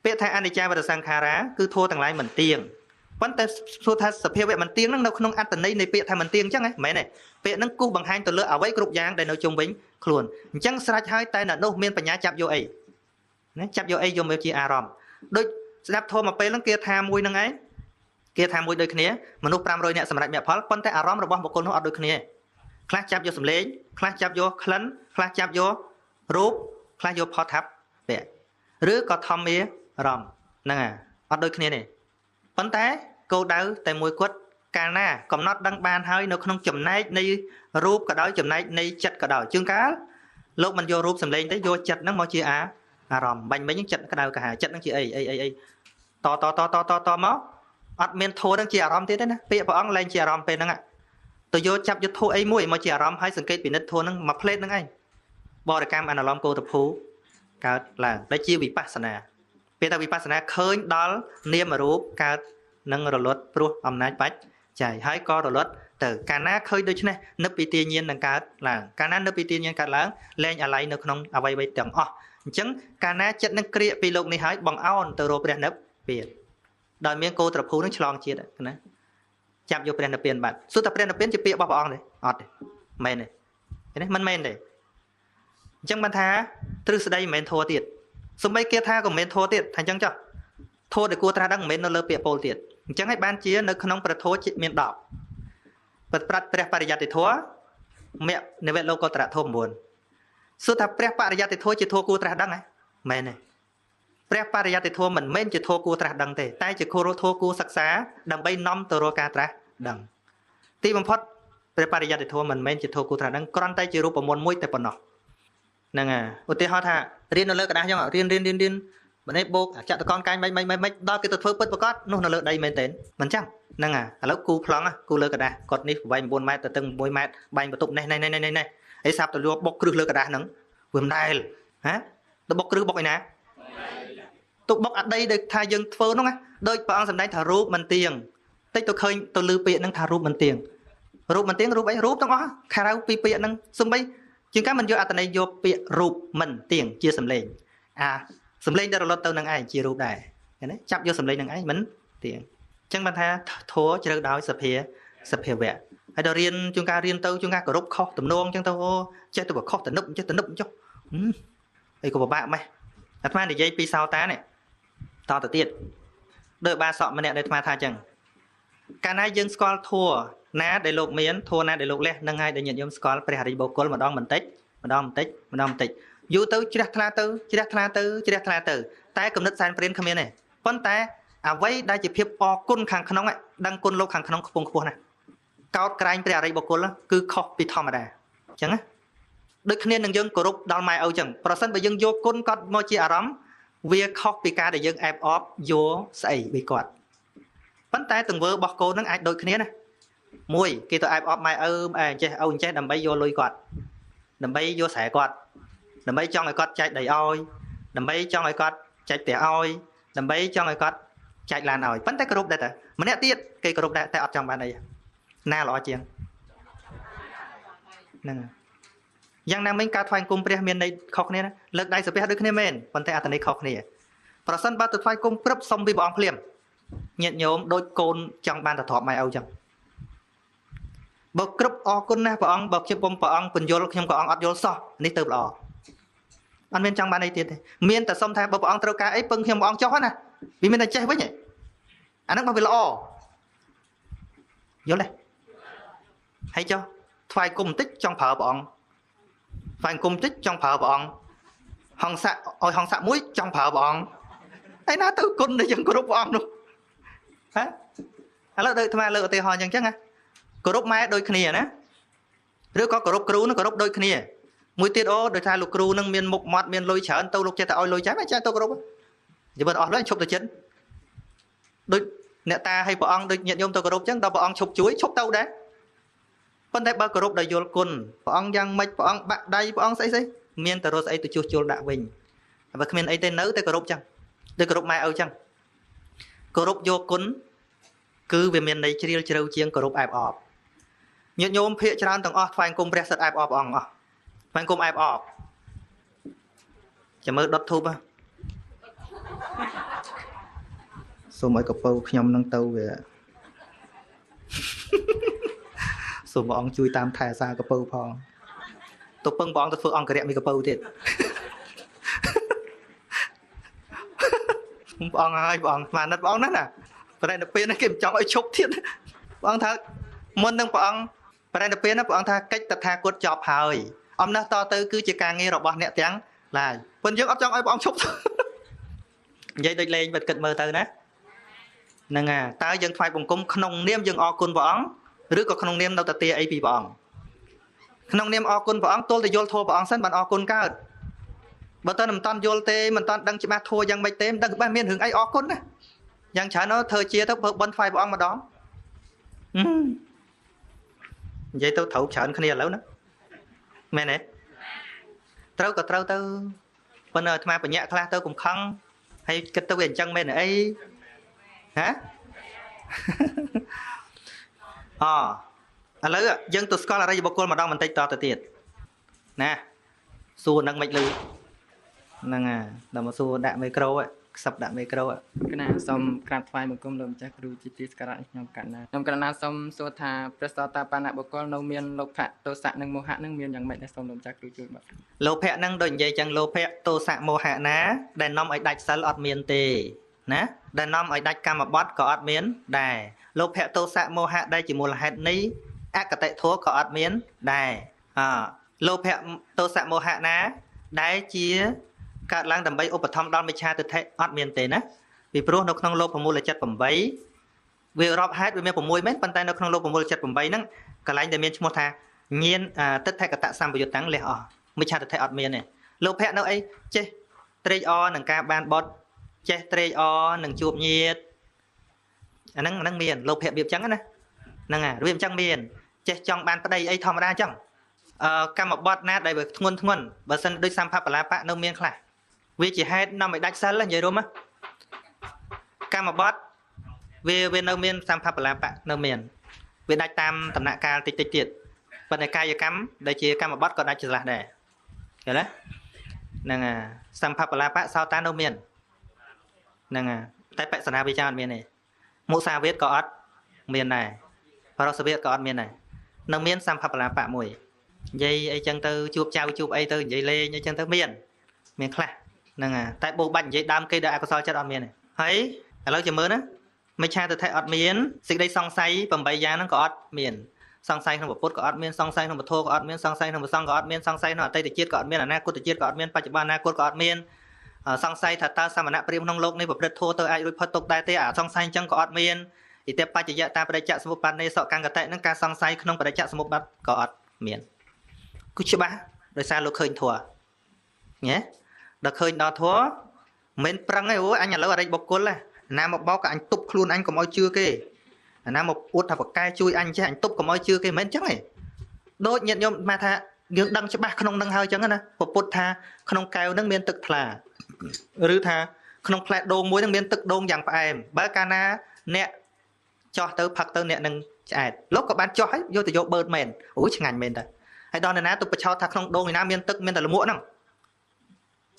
ពាក្យថាអនិច្ចាវតសង្ខារាគឺធម៌ទាំងឡាយមិនទៀងប៉ុន្តែសួរថាសភាវៈមិនទៀងហ្នឹងនៅក្នុងអត្តន័យនៃពាក្យថាមិនទៀងអញ្ចឹងហ៎មិនមែនទេពាក្យហ្នឹងគូសបង្ហាញទៅលើអ្វីគ្រប់យ៉ាងដែលនៅជុំវិញខ្លួនអញ្ចឹងស្រេចហើយតែនៅនោះមានបញ្ញាចាប់យកអីណាចាប់យកអីយកមកជាអារម្មណ៍ដូចស្ដាប់ធម៌មកពេលហ្នឹងគេថាមួយហ្នឹងឯងគេថាមួយដូចគ្នាមនុស្ស500នាក់សម្រាប់មគ្គផលប៉ុន្តែអារម្មណ៍របស់បុគ្គលនោះអត់ដូចគ្នាខ្លះចាប់យកសម្លេងខ្លះចាប់យកក្លិនខ្លះចាប់យករូបខ្លះយកផតថាប់ពាក្យឬក៏ធម្មារម្មណ៍ហ្នឹងអត់ដូចគ្នាទេប៉ុន្តែគោលដៅតែមួយគត់កាលណាកំណត់ដឹងបានហើយនៅក្នុងចំណែកនៃរូបក៏ដោយចំណែកនៃចិត្តក៏ដោយជាងកាលលោកមិនយករូបសម្លេងទេយកចិត្តហ្នឹងមកជាអារម្មណ៍បាញ់មិញចិត្តក្តៅកាហាចិត្តហ្នឹងជាអីតមកអត់មានធម៌ហ្នឹងជាអារម្មណ៍ទៀតទេណាពាក្យព្រះអង្គលែងជាអារម្មណ៍ពេលហ្នឹងទៅយកចាប់យកធម៌អីមួយមកជាអារម្មណ៍ហើយសង្កេតពិនិត្យធម៌ហ្នឹងមកផ្លេតហ្នឹងឯងបរិកម្មអនុលោមកោតភូកើតឡើងដែលជាវិបស្សនាពេលថាវិបស្សនាឃើញដល់នាមរូបកើតនឹងរលត់ព្រោះអំណាចបច្ច័យហើយក៏រលត់ ទៅកាលណាឃើញដូច្នេះនឹកពីទាញាណនឹងកើតឡើងកាលណានឹកពីទាញាណកើតឡើងលែងអាល័យនៅក្នុងអវ័យៗទាំងអស់អញ្ចឹងកាលណាចិត្តនឹងក្រៀកពីលោកនេះហើយបងអោនទៅរកព្រះនិព្វានដោយមានកោត្រភូនឹងឆ្លងជាតិណាចាប់យកព្រះនិព្វានបាត់សុទ្ធតែព្រះនិព្វានជាពាក្យរបស់ព្រះអង្គទេអត់ទេមែនទេឃើញទេមិនមែនទេអញ្ចឹងបានថាទ្រឹស្ដីមិនមែនធัวទៀតសំបីគេថាក៏មិនមែនធัวទៀតថាអញ្ចឹងចុះធัวដែលគួរត្រាស់ដឹងមិនមែននៅលើពាក្យពោលទៀតអញ្ចឹងហើយបានជានៅក្នុងប្រធោមាន10ប្រាត់ព្រះបរិយត្តិធัวមគ្គនិវេលោកត្រធម9សុទ្ធថាព្រះបរិយត្តិធัวជាធัวគួរត្រាស់ដឹងហ៎មែនទេព្រះបរិយត្តិធម៌មិនមែនជាធម៌គួរត្រាស់ដឹងទេតែជាធម៌គួរសិក្សាដើម្បីនាំទៅរកការត្រាស់ដឹងទីបំផុតព្រះបរិយត្តិធម៌មិនមែនជាធម៌គួរត្រាស់ដឹងគ្រាន់តែជារូបមន្តមួយតែប៉ុណ្ណោះហ្នឹងហើយឧទាហរណ៍ថារៀននៅលើกระดาษចឹងរៀនបើនេះបូកចតុកនកែងមិនដល់គេទៅធ្វើពិតប្រកបនោះនៅលើដីមែនទេមិនចឹងហ្នឹងហើយឥឡូវគូប្លង់គូលើกระดาษគាត់នេះប្រវែង9ម៉ែត្រទៅ6ម៉ែត្របែងបន្ទប់នេះហើយសាប់ទៅលួបុកគ្រឹះលើกระดาษហ្នឹងវាមិនដែលហ៎ទៅបុកគ្រឹះបុកឯណាទុកបុកអតីដែលថាយើងធ្វើនោះណាដូចព្រះអង្គសម្ដែងថារូបមិនទៀងតិចទៅឃើញទៅលឺពាក្យហ្នឹងថារូបមិនទៀងរូបអីរូបទាំងអស់ខារៅពីពាក្យហ្នឹងសំបីជាងកាមិនយកអត្តន័យយកពាក្យរូបមិនទៀងជាសម្លេងសម្លេងដែលរលត់ទៅនឹងឯងជារូបដែរឃើញទេចាប់យកសម្លេងនឹងឯងមិនទៀងអញ្ចឹងបានថាធัวជ្រៅដោយសភាវៈហើយដល់រៀនជួនកាលរៀនទៅជួនកាលគោរពខុសទំនងអញ្ចឹងទៅចេះទៅខុសទំនប់ចេះទំនប់ចុះអីក៏ពិបាកម៉េះអាត្មានិយាយពីសោតានេះតទៅទៀតដោយបាសកម្នាក់ដែលអាត្មាថាអញ្ចឹងកាលណាយើងស្គាល់ធัวណាដែលលោកមានធัวណាដែលលោកលះនឹងហើយដែលញាតិញោមស្គាល់ព្រះអរិយបុគ្គលម្ដងបន្តិចយូរទៅជ្រះថ្លាទៅតែគំនិតសែនព្រានគ្មានទេប៉ុន្តែអ្វីដែលជាភាពអគុណខាងក្នុងដឹងគុណលោកខាងក្នុងខ្ពង់ខ្ពស់ណាស់កោតក្រែងព្រះអរិយបុគ្គលគឺខុសពីធម្មតាអញ្ចឹងណាដូចគ្នានឹងយើងគោរពដល់ម៉ែឪអញ្ចឹងប្រសិនបើយើងយកគុណគាត់មកជាអារម្មណ៍វាខុសពីការដែលយើងអែបអបយកស្អីពីគាត់ប៉ុន្តែទង្វើរបស់កូននឹងអាចដូចគ្នាណាមួយគេទៅអែបអបម៉ែឪចេះឪចេះដើម្បីយកលុយគាត់ដើម្បីយកស្រែគាត់ដើម្បីចង់ឲ្យគាត់ចែកដីឲ្យដើម្បីចង់ឲ្យគាត់ចែកផ្ទះឲ្យដើម្បីចង់ឲ្យគាត់ចែកឡានឲ្យប៉ុន្តែគោរពដែរតែម្នាក់ទៀតគេគោរពដែរតែអត់ចង់បានអីណាល្អជាងហ្នឹងយ៉ាងណាមិញការថ្វាយគុំព្រះមានន័យខុសគ្នាណាលើកដៃសាពះដូចគ្នាមែនប៉ុន្តែអត្ថន័យខុសគ្នាប្រសិនបើទៅថ្វាយគុំព្រឹបសុំពីព្រះអង្គភ្លាមញាតិញោមដូចកូនចង់បានទៅទ្រព្យម៉ែឪចឹងបើគ្រប់អរគុណណាស់ព្រះអង្គបើខ្ញុំពុំព្រះអង្គបញ្យល់ខ្ញុំក៏អង្គអត់យល់សោះនេះទៅល្អអត់មានចង់បានអីទៀតទេមានតែសុំថាបើព្រះអង្គត្រូវការអីពឹងខ្ញុំព្រះអង្គចុះណាវាមានតែចេះវិញអាហ្នឹងបើវាល្អយល់ទេហើយចុះថ្វាយគុំបន្តិចចង់ប្រើព្រះអង្គថ្វាយគុំបន្តិចចង់ប្រើព្រះអង្គហង្ស័កឲ្យហង្ស័កមួយចង់ប្រើព្រះអង្គឯណាទៅគុណដែលយើងគោរពព្រះអង្គនោះហ៎ឥឡូវដូចអាត្មាលើកឧទាហរណ៍អញ្ចឹងណាគោរពម៉ែដូចគ្នាណាឬក៏គោរពគ្រូនឹងគោរពដូចគ្នាមួយទៀតដោយថាលោកគ្រូនឹងមានមុខមាត់មានលុយច្រើនទៅលោកចេះតែឲ្យលុយចាំចេះទៅគោរពនិយាយបើអស់លុយឈប់ទៅចិត្តដូចអ្នកតាឲ្យព្រះអង្គដូចញាតិញោមទៅគោរពអញ្ចឹងដល់ព្រះអង្គឈប់ជួយឈប់ទៅដែរប៉ុន្តែបើគោរពដោយយល់គុណព្រះអង្គយ៉ាងម៉េចព្រះអង្គបាក់ដៃព្រះអង្គស្អីមានតែរស់ស្អីទៅជួសជុលដាក់វិញបើគ្មានអីទេនៅតែគោរពចឹងដូចគោរពម៉ែឪចឹងគោរពយកគុណគឺវាមានន័យជ្រាលជ្រៅជាងគោរពអែបអបញាតិញោមភាកច្រើនទាំងអស់ថ្វាយគុំព្រះសិទ្ធអែបអបព្រះអង្គអស់ថ្វាយគុំអែបអបចាំមើលដុតធូបសូមឲ្យកពៅខ្ញុំនឹងទៅវាសូមព្រះអង្គជួយតាមថែសារកពៅផងទៅពឹងព្រះអង្គទៅធ្វើអង្គរៈមីកពៅទៀតព្រះអង្គហើយព្រះអង្គស្មានព្រះអង្គហ្នឹងណាប្រែនៅពេលនេះគេមិនចង់ឲ្យឈប់ទៀតព្រះអង្គថាមុននឹងព្រះអង្គប្រែនៅពេលណាព្រះអង្គថាកិច្ចតថាគតចប់ហើយអំណះតទៅគឺជាការងាររបស់អ្នកទាំងឡាយប៉ុន្តែយើងអត់ចង់ឲ្យព្រះអង្គឈប់និយាយដូចលេងបាត់គិតមើលទៅណាហ្នឹងហើយតើយើងថ្វាយបង្គំក្នុងនាមយើងអរគុណព្រះអង្គឬក៏ក្នុងនាមនៅតែទាអីពីព្រះអង្គក្នុងនាមអរគុណព្រះអង្គទល់តែយល់ធម៌ព្រះអង្គសិនបានអរគុណកើតបើតើមិនតាន់យល់ទេមិនតាន់ដឹងច្បាស់ធម៌យ៉ាងម៉េចទេមិនដឹងច្បាស់មានរឿងអីអរគុណណាយ៉ាងច្រើនធ្វើជាទៅបើបន់ថ្វាយព្រះអង្គម្ដងនិយាយទៅត្រូវច្រើនគ្នាឥឡូវណាមែនទេត្រូវក៏ត្រូវទៅប៉ុន្តែអាត្មាបញ្ញាក់ខ្លះទៅកំខឹងហើយគិតទៅវាអញ្ចឹងមែនអីហ៎ ឥឡូវយើងទៅស្គាល់អរិយបុគ្គលម្ដងបន្តិចតទៅទៀតណាសួរនឹងមិនលឺហ្នឹងដល់មកសួរដាក់មីក្រូខ្សឹបដាក់មីក្រូគណៈសូមក្រាបថ្វាយបង្គំលោកម្ចាស់គ្រូជាទីសក្ការៈខ្ញុំកណ្ណាសូមសួរថាព្រះសោតាបានបុគ្គលនៅមានលោភៈទោសៈនិងមោហៈនឹងមានយ៉ាងម៉េចដែរសូមលោកម្ចាស់គ្រូជួយបាទលោភៈនឹងដូចនិយាយចឹងលោភៈទោសៈមោហៈណាដែលនាំឲ្យដាច់សិលអត់មានទេណាដែលនាំឲ្យដាច់កម្មបត្តិក៏អត់មានដែរលោភៈទោសៈមោហៈដែលជាមូលហេតុនៃអកតេធម៌ក៏អត់មានដែរលោភៈទោសៈមោហៈណាដែលជាកើតឡើងដើម្បីឧបត្ថម្ភដល់មិច្ឆាទិដ្ឋិអត់មានទេណាពីព្រោះនៅក្នុងលោកប្រមូលចិត្ត8វារាប់ហេតុវាមាន6មែនប៉ុន្តែនៅក្នុងលោកប្រមូលចិត្ត8ហ្នឹងកន្លែងដែលមានឈ្មោះថាញាណទិដ្ឋិកតសម្បយុត្តទាំងលះអស់មិច្ឆាទិដ្ឋិអត់មានទេលោភៈនៅអីចេះត្រេកអរនឹងការបានបុត្រចេះត្រេកអរនឹងជួបញាតិអាហ្នឹងមានលោភៈវាអញ្ចឹងណាហ្នឹងវាអញ្ចឹងមានចេះចង់បានប្តីអីធម្មតាអញ្ចឹងកម្មបត្តិណាដែលវាធ្ងន់បើសិនដូចសម្ភបលាបៈនៅមានខ្លះវាជាហេតុនាំឲ្យដាច់សិលនិយាយរួមកម្មបត្តិវានៅមានសម្ភបលាបៈនៅមានវាដាច់តាមដំណាក់កាលតិចទៀតប៉ុន្តែកាយកម្មដែលជាកម្មបត្តិក៏ដាច់ឆ្លាស់ដែរឃើញទេហ្នឹងសម្ភបលាបៈសោតានៅមានហ្នឹងតែបស្សនាវិចារអត់មានទេមុសាវាទក៏អត់មានដែរបរសវាទក៏អត់មានដែរនៅមានសម្ភបលាបៈមួយនិយាយអីចឹងទៅជួបចៅជួបអីទៅនិយាយលេងអីចឹងទៅមានខ្លះហ្នឹងតែបោកបាច់និយាយដើមគេដល់អកុសលចិត្តអត់មានទេហើយឥឡូវចាំមើលណាមិច្ឆាទិដ្ឋិអត់មានសេចក្តីសង្ស័យ8យ៉ាងហ្នឹងក៏អត់មានសង្ស័យក្នុងពុទ្ធក៏អត់មានសង្ស័យក្នុងពធក៏អត់មានសង្ស័យក្នុងព្រះសង្ឃក៏អត់មានសង្ស័យក្នុងអតីតជាតិក៏អត់មានអនាគតជាតិក៏អត់មានបច្ចុប្បន្នអនាគតក៏អត់មានសង្ស័យថាតើសមណៈព្រាហ្មណ៍ក្នុងលោកនេះប្រព្រឹត្តធម៌ទៅអាចរួចផុតទុក្ខដែរទេអាសង្ស័យអញ្ចឹងក៏អត់មានឥតិបច្ចយៈតាបរិច្ចសមុបបណ្ណេសកង្កតៈហ្នឹងការសង្ស័យក្នុងបរិច្ចសមុបត្តិក៏អត់មានគឺច្បាស់ដោយសារលោកឃើញធម៌ញ៉េដល់ឃើញដល់ធម៌មិនប្រឹងទេអូអញឥឡូវអរិយបុគ្គលណាមកបោកក៏អញទប់ខ្លួនអញកុំឲ្យជឿគេណាមកអួតថាបកកែជួយអញចេះអញទប់កុំឲ្យជឿគេមិនអញ្ចឹងទេដូចញាតិញោមមកថាយើងដឹងច្បាស់ក្នុងនឹងហើយអញ្ចឹងណាពុទ្ធថាក្នុងកែវនឹងមានទឹកថ្លាឬថាក្នុងផ្លែដូងមួយនឹងមានទឹកដូងយ៉ាងផ្អែមបើកាលណាអ្នកចោះទៅផឹកទៅអ្នកនឹងឆ្អែតលោកក៏បានចោះហើយយកទៅយកបឺតមែនអូឆ្ងាញ់មែនតើហើយដល់ណាទៅបឆោតថាក្នុងដូងឯណាមានទឹកមានតែលមួកហ្នឹង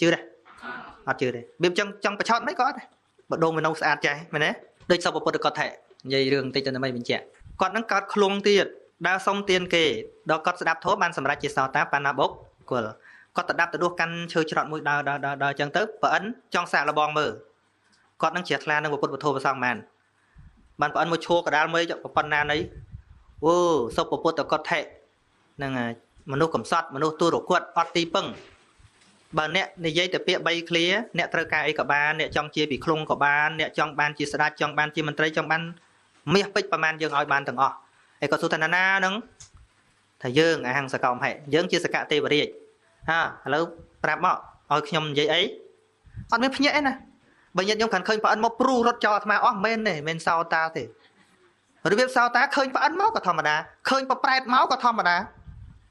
ជឿទេអត់ជឿទេវាអញ្ចឹងចង់បឆោតមិនក៏អត់បើដូងវានៅស្អាតចេះមែនទេដូចសពពុទ្ធគាត់ថានិយាយរឿងបន្តិចទៅដើម្បីបញ្ជាក់គាត់នឹងកើតឃ្លងទៀតដើរសុំទានគេដល់គាត់ស្ដាប់ធម៌បានសម្រេចជាសោតាបណ្ណាបុគ្គលគាត់ទៅដាប់ទៅដួសកាន់ឈើច្រត់មួយដើរអញ្ចឹងទៅប្រអិនចង់សាកលបងមើលគាត់នឹងជ្រះថ្លានឹងពុទ្ធពធប្រសងបានប្រអិនមកឈោកដាលមើលប៉ុណ្ណានៃអូសពពុទ្ធគាត់ថេហ្នឹងមនុស្សកំសត់មនុស្សទូរគាត់អត់ទីពឹងបើអ្នកនិយាយតែពាក្យ3ឃ្លាអ្នកត្រូវការអីក៏បានអ្នកចង់ជាពីឃ្លងក៏បានអ្នកចង់បានជាស្ដេចចង់បានជាមន្ត្រីចង់បានមាសពេជ្រប្រមាណយើងឲ្យបានទាំងអស់ហើយក៏សួរថាណាហ្នឹងថាយើងអហង្សកោមហេយើងជាសកទេវរាជឥឡូវប្រាប់មកឲ្យខ្ញុំនិយាយអីអត់មានភ្ញាក់ឯណាបើញាតិខ្ញុំខាន់ឃើញប្អិនមកព្រុសរត់ចោលអាត្មាអស់មិនមែនទេមិនសោតាទេរបៀបសោតាឃើញប្អិនមកក៏ធម្មតាឃើញប្រប្រែតមកក៏ធម្មតា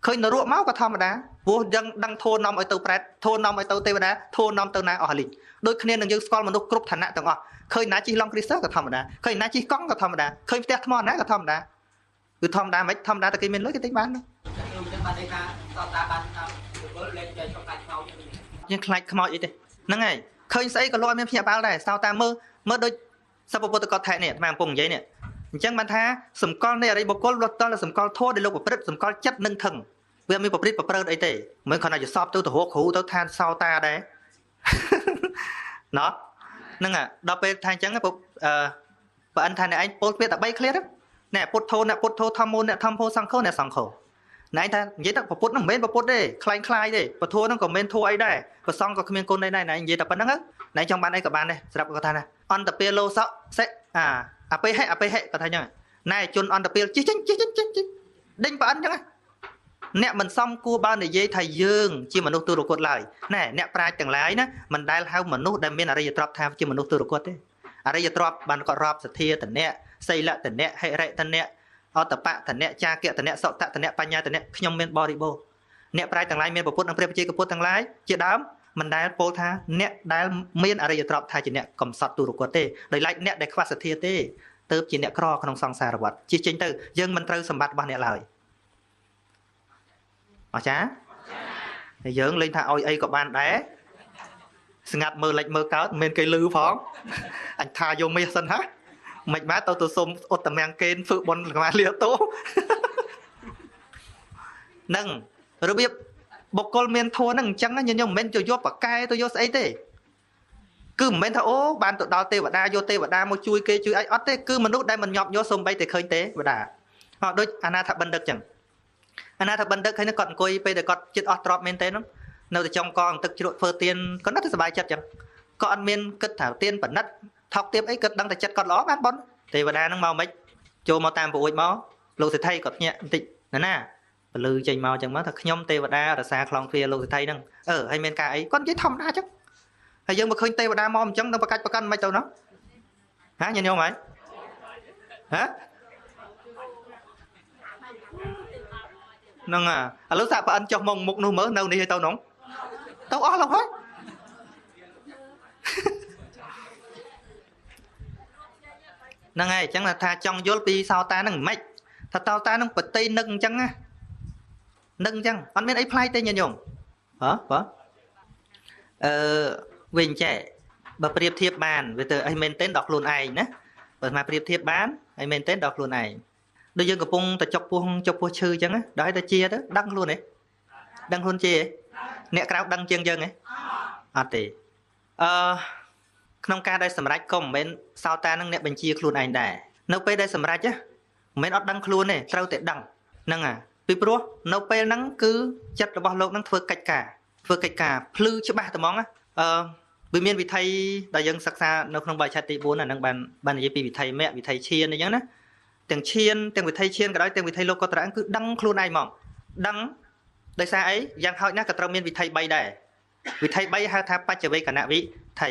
ឃើញនរកមកក៏ធម្មតាព្រោះយើងដឹងធូរនាំឲ្យទៅប្រែតធូរនាំឲ្យទៅទេវតាធូរនាំទៅណាអស់លីងដូចគ្នានឹងយើងស្គាល់មនុស្សគ្រប់ឋានៈទាំងអស់ឃើញណាជិះឡង់គ្រីស្ទ័លក៏ធម្មតាឃើញណាជិះកង់ក៏ធម្មតាឃើញផ្ទះថ្មណាក៏ធម្មតាគឺធម្មតាមិនធម្មតាតែគេមានលុយគេទិញបានហ្នឹងបានឯការសតតាបានបុគ្គលលេខចង់ខ្លាចខ្មោចយើងខ្លាចខ្មោចអីទេហ្នឹងហើយឃើញស្អីក៏លោកអត់មានភ្ញាក់ផ្អើលដែរសោតាមើលដូចសពពុទ្ធកថានេះអាត្មាកំពុងនិយាយនេះអញ្ចឹងបានថាសម្គាល់នៃអរិយបុគ្គលលត់តល់សម្គាល់ធម៌ដែលលោកប្រព្រឹត្តសម្គាល់ចិត្តនឹងថឹងវាមានប្រព្រឹត្តប្រព្រឹត្តអីទេមិនគ្រាន់តែយសបទៅរកគ្រូទៅឋានសោតាដែរណោះហ្នឹងដល់ពេលថាអញ្ចឹងបើអិនថាអ្នកឯងពោលពាក្យតែ3ឃ្លាហ្នឹងអ្នកពុទ្ធោអ្នកពុទ្ធោធម្មោអ្នកធម្មោសង្ឃោអ្នកសង្ឃោណែថានិយាយទៅពុទ្ធហ្នឹងមិនមែនពុទ្ធទេខ្លាញ់ខ្លាយទេពធហ្នឹងក៏មិនមែនធัวអីដែរប្រសង្ឃក៏គ្មានគុណអីដែរណែនិយាយតែប៉ុណ្្នឹងណែចង់បានអីក៏បានដែរស្រាប់គាត់ថាណាអន្តពាលោសៈសិអបេហិគាត់ថាអញ្ចឹងណែជនអន្តពាលជិះដេញប្រអិនអញ្ចឹងអ្នកមិនសមគួរបាននិយាយថាយើងជាមនុស្សទុរគតឡើយណែអ្នកប្រាជ្ញទាំងឡាយណាមិនដែលហៅមនុស្សដែលមានអរិយទ្រព្យថាជាមនុស្សទុរគតទេអរិយទ្រព្យបានគាត់រាប់សទ្ធាតនៈសីលតនៈហិរិតនៈអតបៈតនៈចាគៈតនៈសតតនៈបញ្ញាតនៈខ្ញុំមានបរិបូរអ្នកប្រាជ្ញទាំងឡាយមានពុទ្ធនិងព្រះបជាពុទ្ធទាំងឡាយជាដើមមិនដែលពោលថាអ្នកដែលមានអរិយទ្រព្យថាជាអ្នកកំសត់ទុរគតទេដោយឡែកអ្នកដែលខ្វះសទ្ធាទេទ ទើបជាអ្នកក្រក្នុងសង្សារវដ្តជិះចេញទៅយើងមិនត្រូវសម្បត្តិរបស់អ្នកឡើយអស្ចារ្យហើយយើងលេងថាឲ្យអីក៏បានដែរស្ងាត់មើលលិចមើលកើតមិនមែនគេលឺផងអញថាយកមាសសិនហ៎មិនបានទៅសុំឧត្តមាំងកេនធ្វើបុណ្យកម្មាលាតោនឹងរបៀបបុគ្គលមានធัวហ្នឹងអញ្ចឹងញោមមិនមែនទៅយកប្រកែទៅយកស្អីទេគឺមិនមែនថាអូបានទៅដល់ទេវតាយកទេវតាមកជួយគេជួយអីអត់ទេគឺមនុស្សដែលមិនញាប់ញ័រសំបីតែឃើញទេវតាហើយដូចអនាថបណ្ឌិតអញ្ចឹងអនាថបណ្ឌិតឃើញគាត់អង្គុយពេលដែលគាត់ចិត្តអស់ទ្រព្យមែនទេហ្នឹងនៅតែចំកងទឹកជ្រក់ធ្វើទៀនគាត់នៅតែសប្បាយចិត្តអញ្ចឹងក៏អត់មានគិតថាទៀនបណ្ឌិតថោកទៀបអីគាត់ដឹងតែចិត្តគាត់ល្អបានប៉ុនទេវតាហ្នឹងមកមិនចូលមកតាមប្រួយមកលោកសេដ្ឋីគាត់ញាក់បន្តិចណាពលឺចេញមកអញ្ចឹងមកថាខ្ញុំទេវតារសាខ្លងទ្វារលោកសេដ្ឋីហ្នឹងហើយមានការអីគាត់និយាយធម្មតាអញ្ចឹងហើយយើងមកឃើញទេវតាមកអញ្ចឹងនឹងប្រកាច់ប្រកាន់មិនទៅនោះហ៎ញញោមហ៎ហ៎ហ្នឹងឥឡូវសាក់ប្អិនចុះមកមុខនោះមើលនៅនេះឲ្យទៅនោះទៅអស់ឡងហើយហ្នឹងហើយអញ្ចឹងថាចង់យល់ពីសោតាហ្នឹងមិនថាតោតាហ្នឹងប្រតិនឹកអញ្ចឹងណានឹកអញ្ចឹងអត់មានអីប្លែកទេញញោមហ៎បាទវិញចេះបើប្រៀបធៀបបានវាទៅអីមែនទែនដល់ខ្លួនឯងណាបើមកប្រៀបធៀបបានអីមែនទែនដល់ខ្លួនឯងដូចយើងកំពុងតែចុកពោះឈឺអញ្ចឹងណាដល់ឲ្យតែជាទៅដឹងខ្លួនទេដឹងខ្លួនជាអ្នកក្រៅដឹងជាងយើងទេអត់ទេក្នុងការដែលសម្រេចក៏មិនមែនសោតានឹងអ្នកបញ្ជាខ្លួនឯងដែរនៅពេលដែលសម្រេចមិនមែនអត់ដឹងខ្លួនទេត្រូវតែដឹងហ្នឹងពីព្រោះនៅពេលហ្នឹងគឺចិត្តរបស់លោកហ្នឹងធ្វើកិច្ចការភ្លឺច្បាស់ត្មងវាមានវិថីដែលយើងសិក្សានៅក្នុងបរិច្ឆេទទី4អាហ្នឹងបាននិយាយពីវិថីមគ្គវិថីឈានអញ្ចឹងណាទាំងឈានទាំងវិថីឈានក៏ដោយទាំងវិថីលោកកតរៈគឺដឹងខ្លួនឯងមកដឹងដោយសារអីយ៉ាងហោចណាស់ក៏ត្រូវមានវិថី3ដែរវិថី3ហៅថាបច្ចវេកនវិថី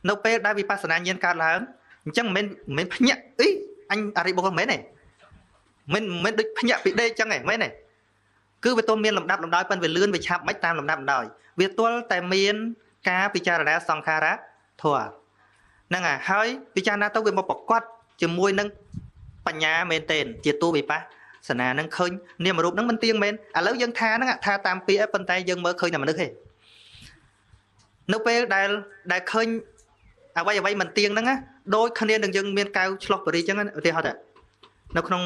នៅពេលដែលវិបស្សនាញាណកើតឡើងអញ្ចឹងមិនមែនភ្ញាក់អីអញអរិយបុគ្គលមិនមែនទេមិនដូចភ្ញាក់ពីដេកអញ្ចឹងទេមែនទេគឺវាទល់មានលំដាប់លំដោយប៉ុន្តែវាលឿនវាឆាប់មិនតាមលំដាប់លំដោយវាទល់តែមានការពិចារណាសង្ខារៈធម៌ហ្នឹងហើយពិចារណាទៅវាមកប្រកបជាមួយនឹងបញ្ញាមែនទែនជាតួវិបស្សនានឹងឃើញនាមរូបហ្នឹងមិនទៀងមែនឥឡូវយើងថាហ្នឹងថាតាមពាក្យប៉ុន្តែយើងមើលឃើញតែមនុស្សទេនៅពេលដែលឃើញអ្វីមិនទៀងហ្នឹងដូចគ្នានឹងយើងមានកៅឆ្លោះបរិយអញ្ចឹងឧទាហរណ៍ថានៅក្នុង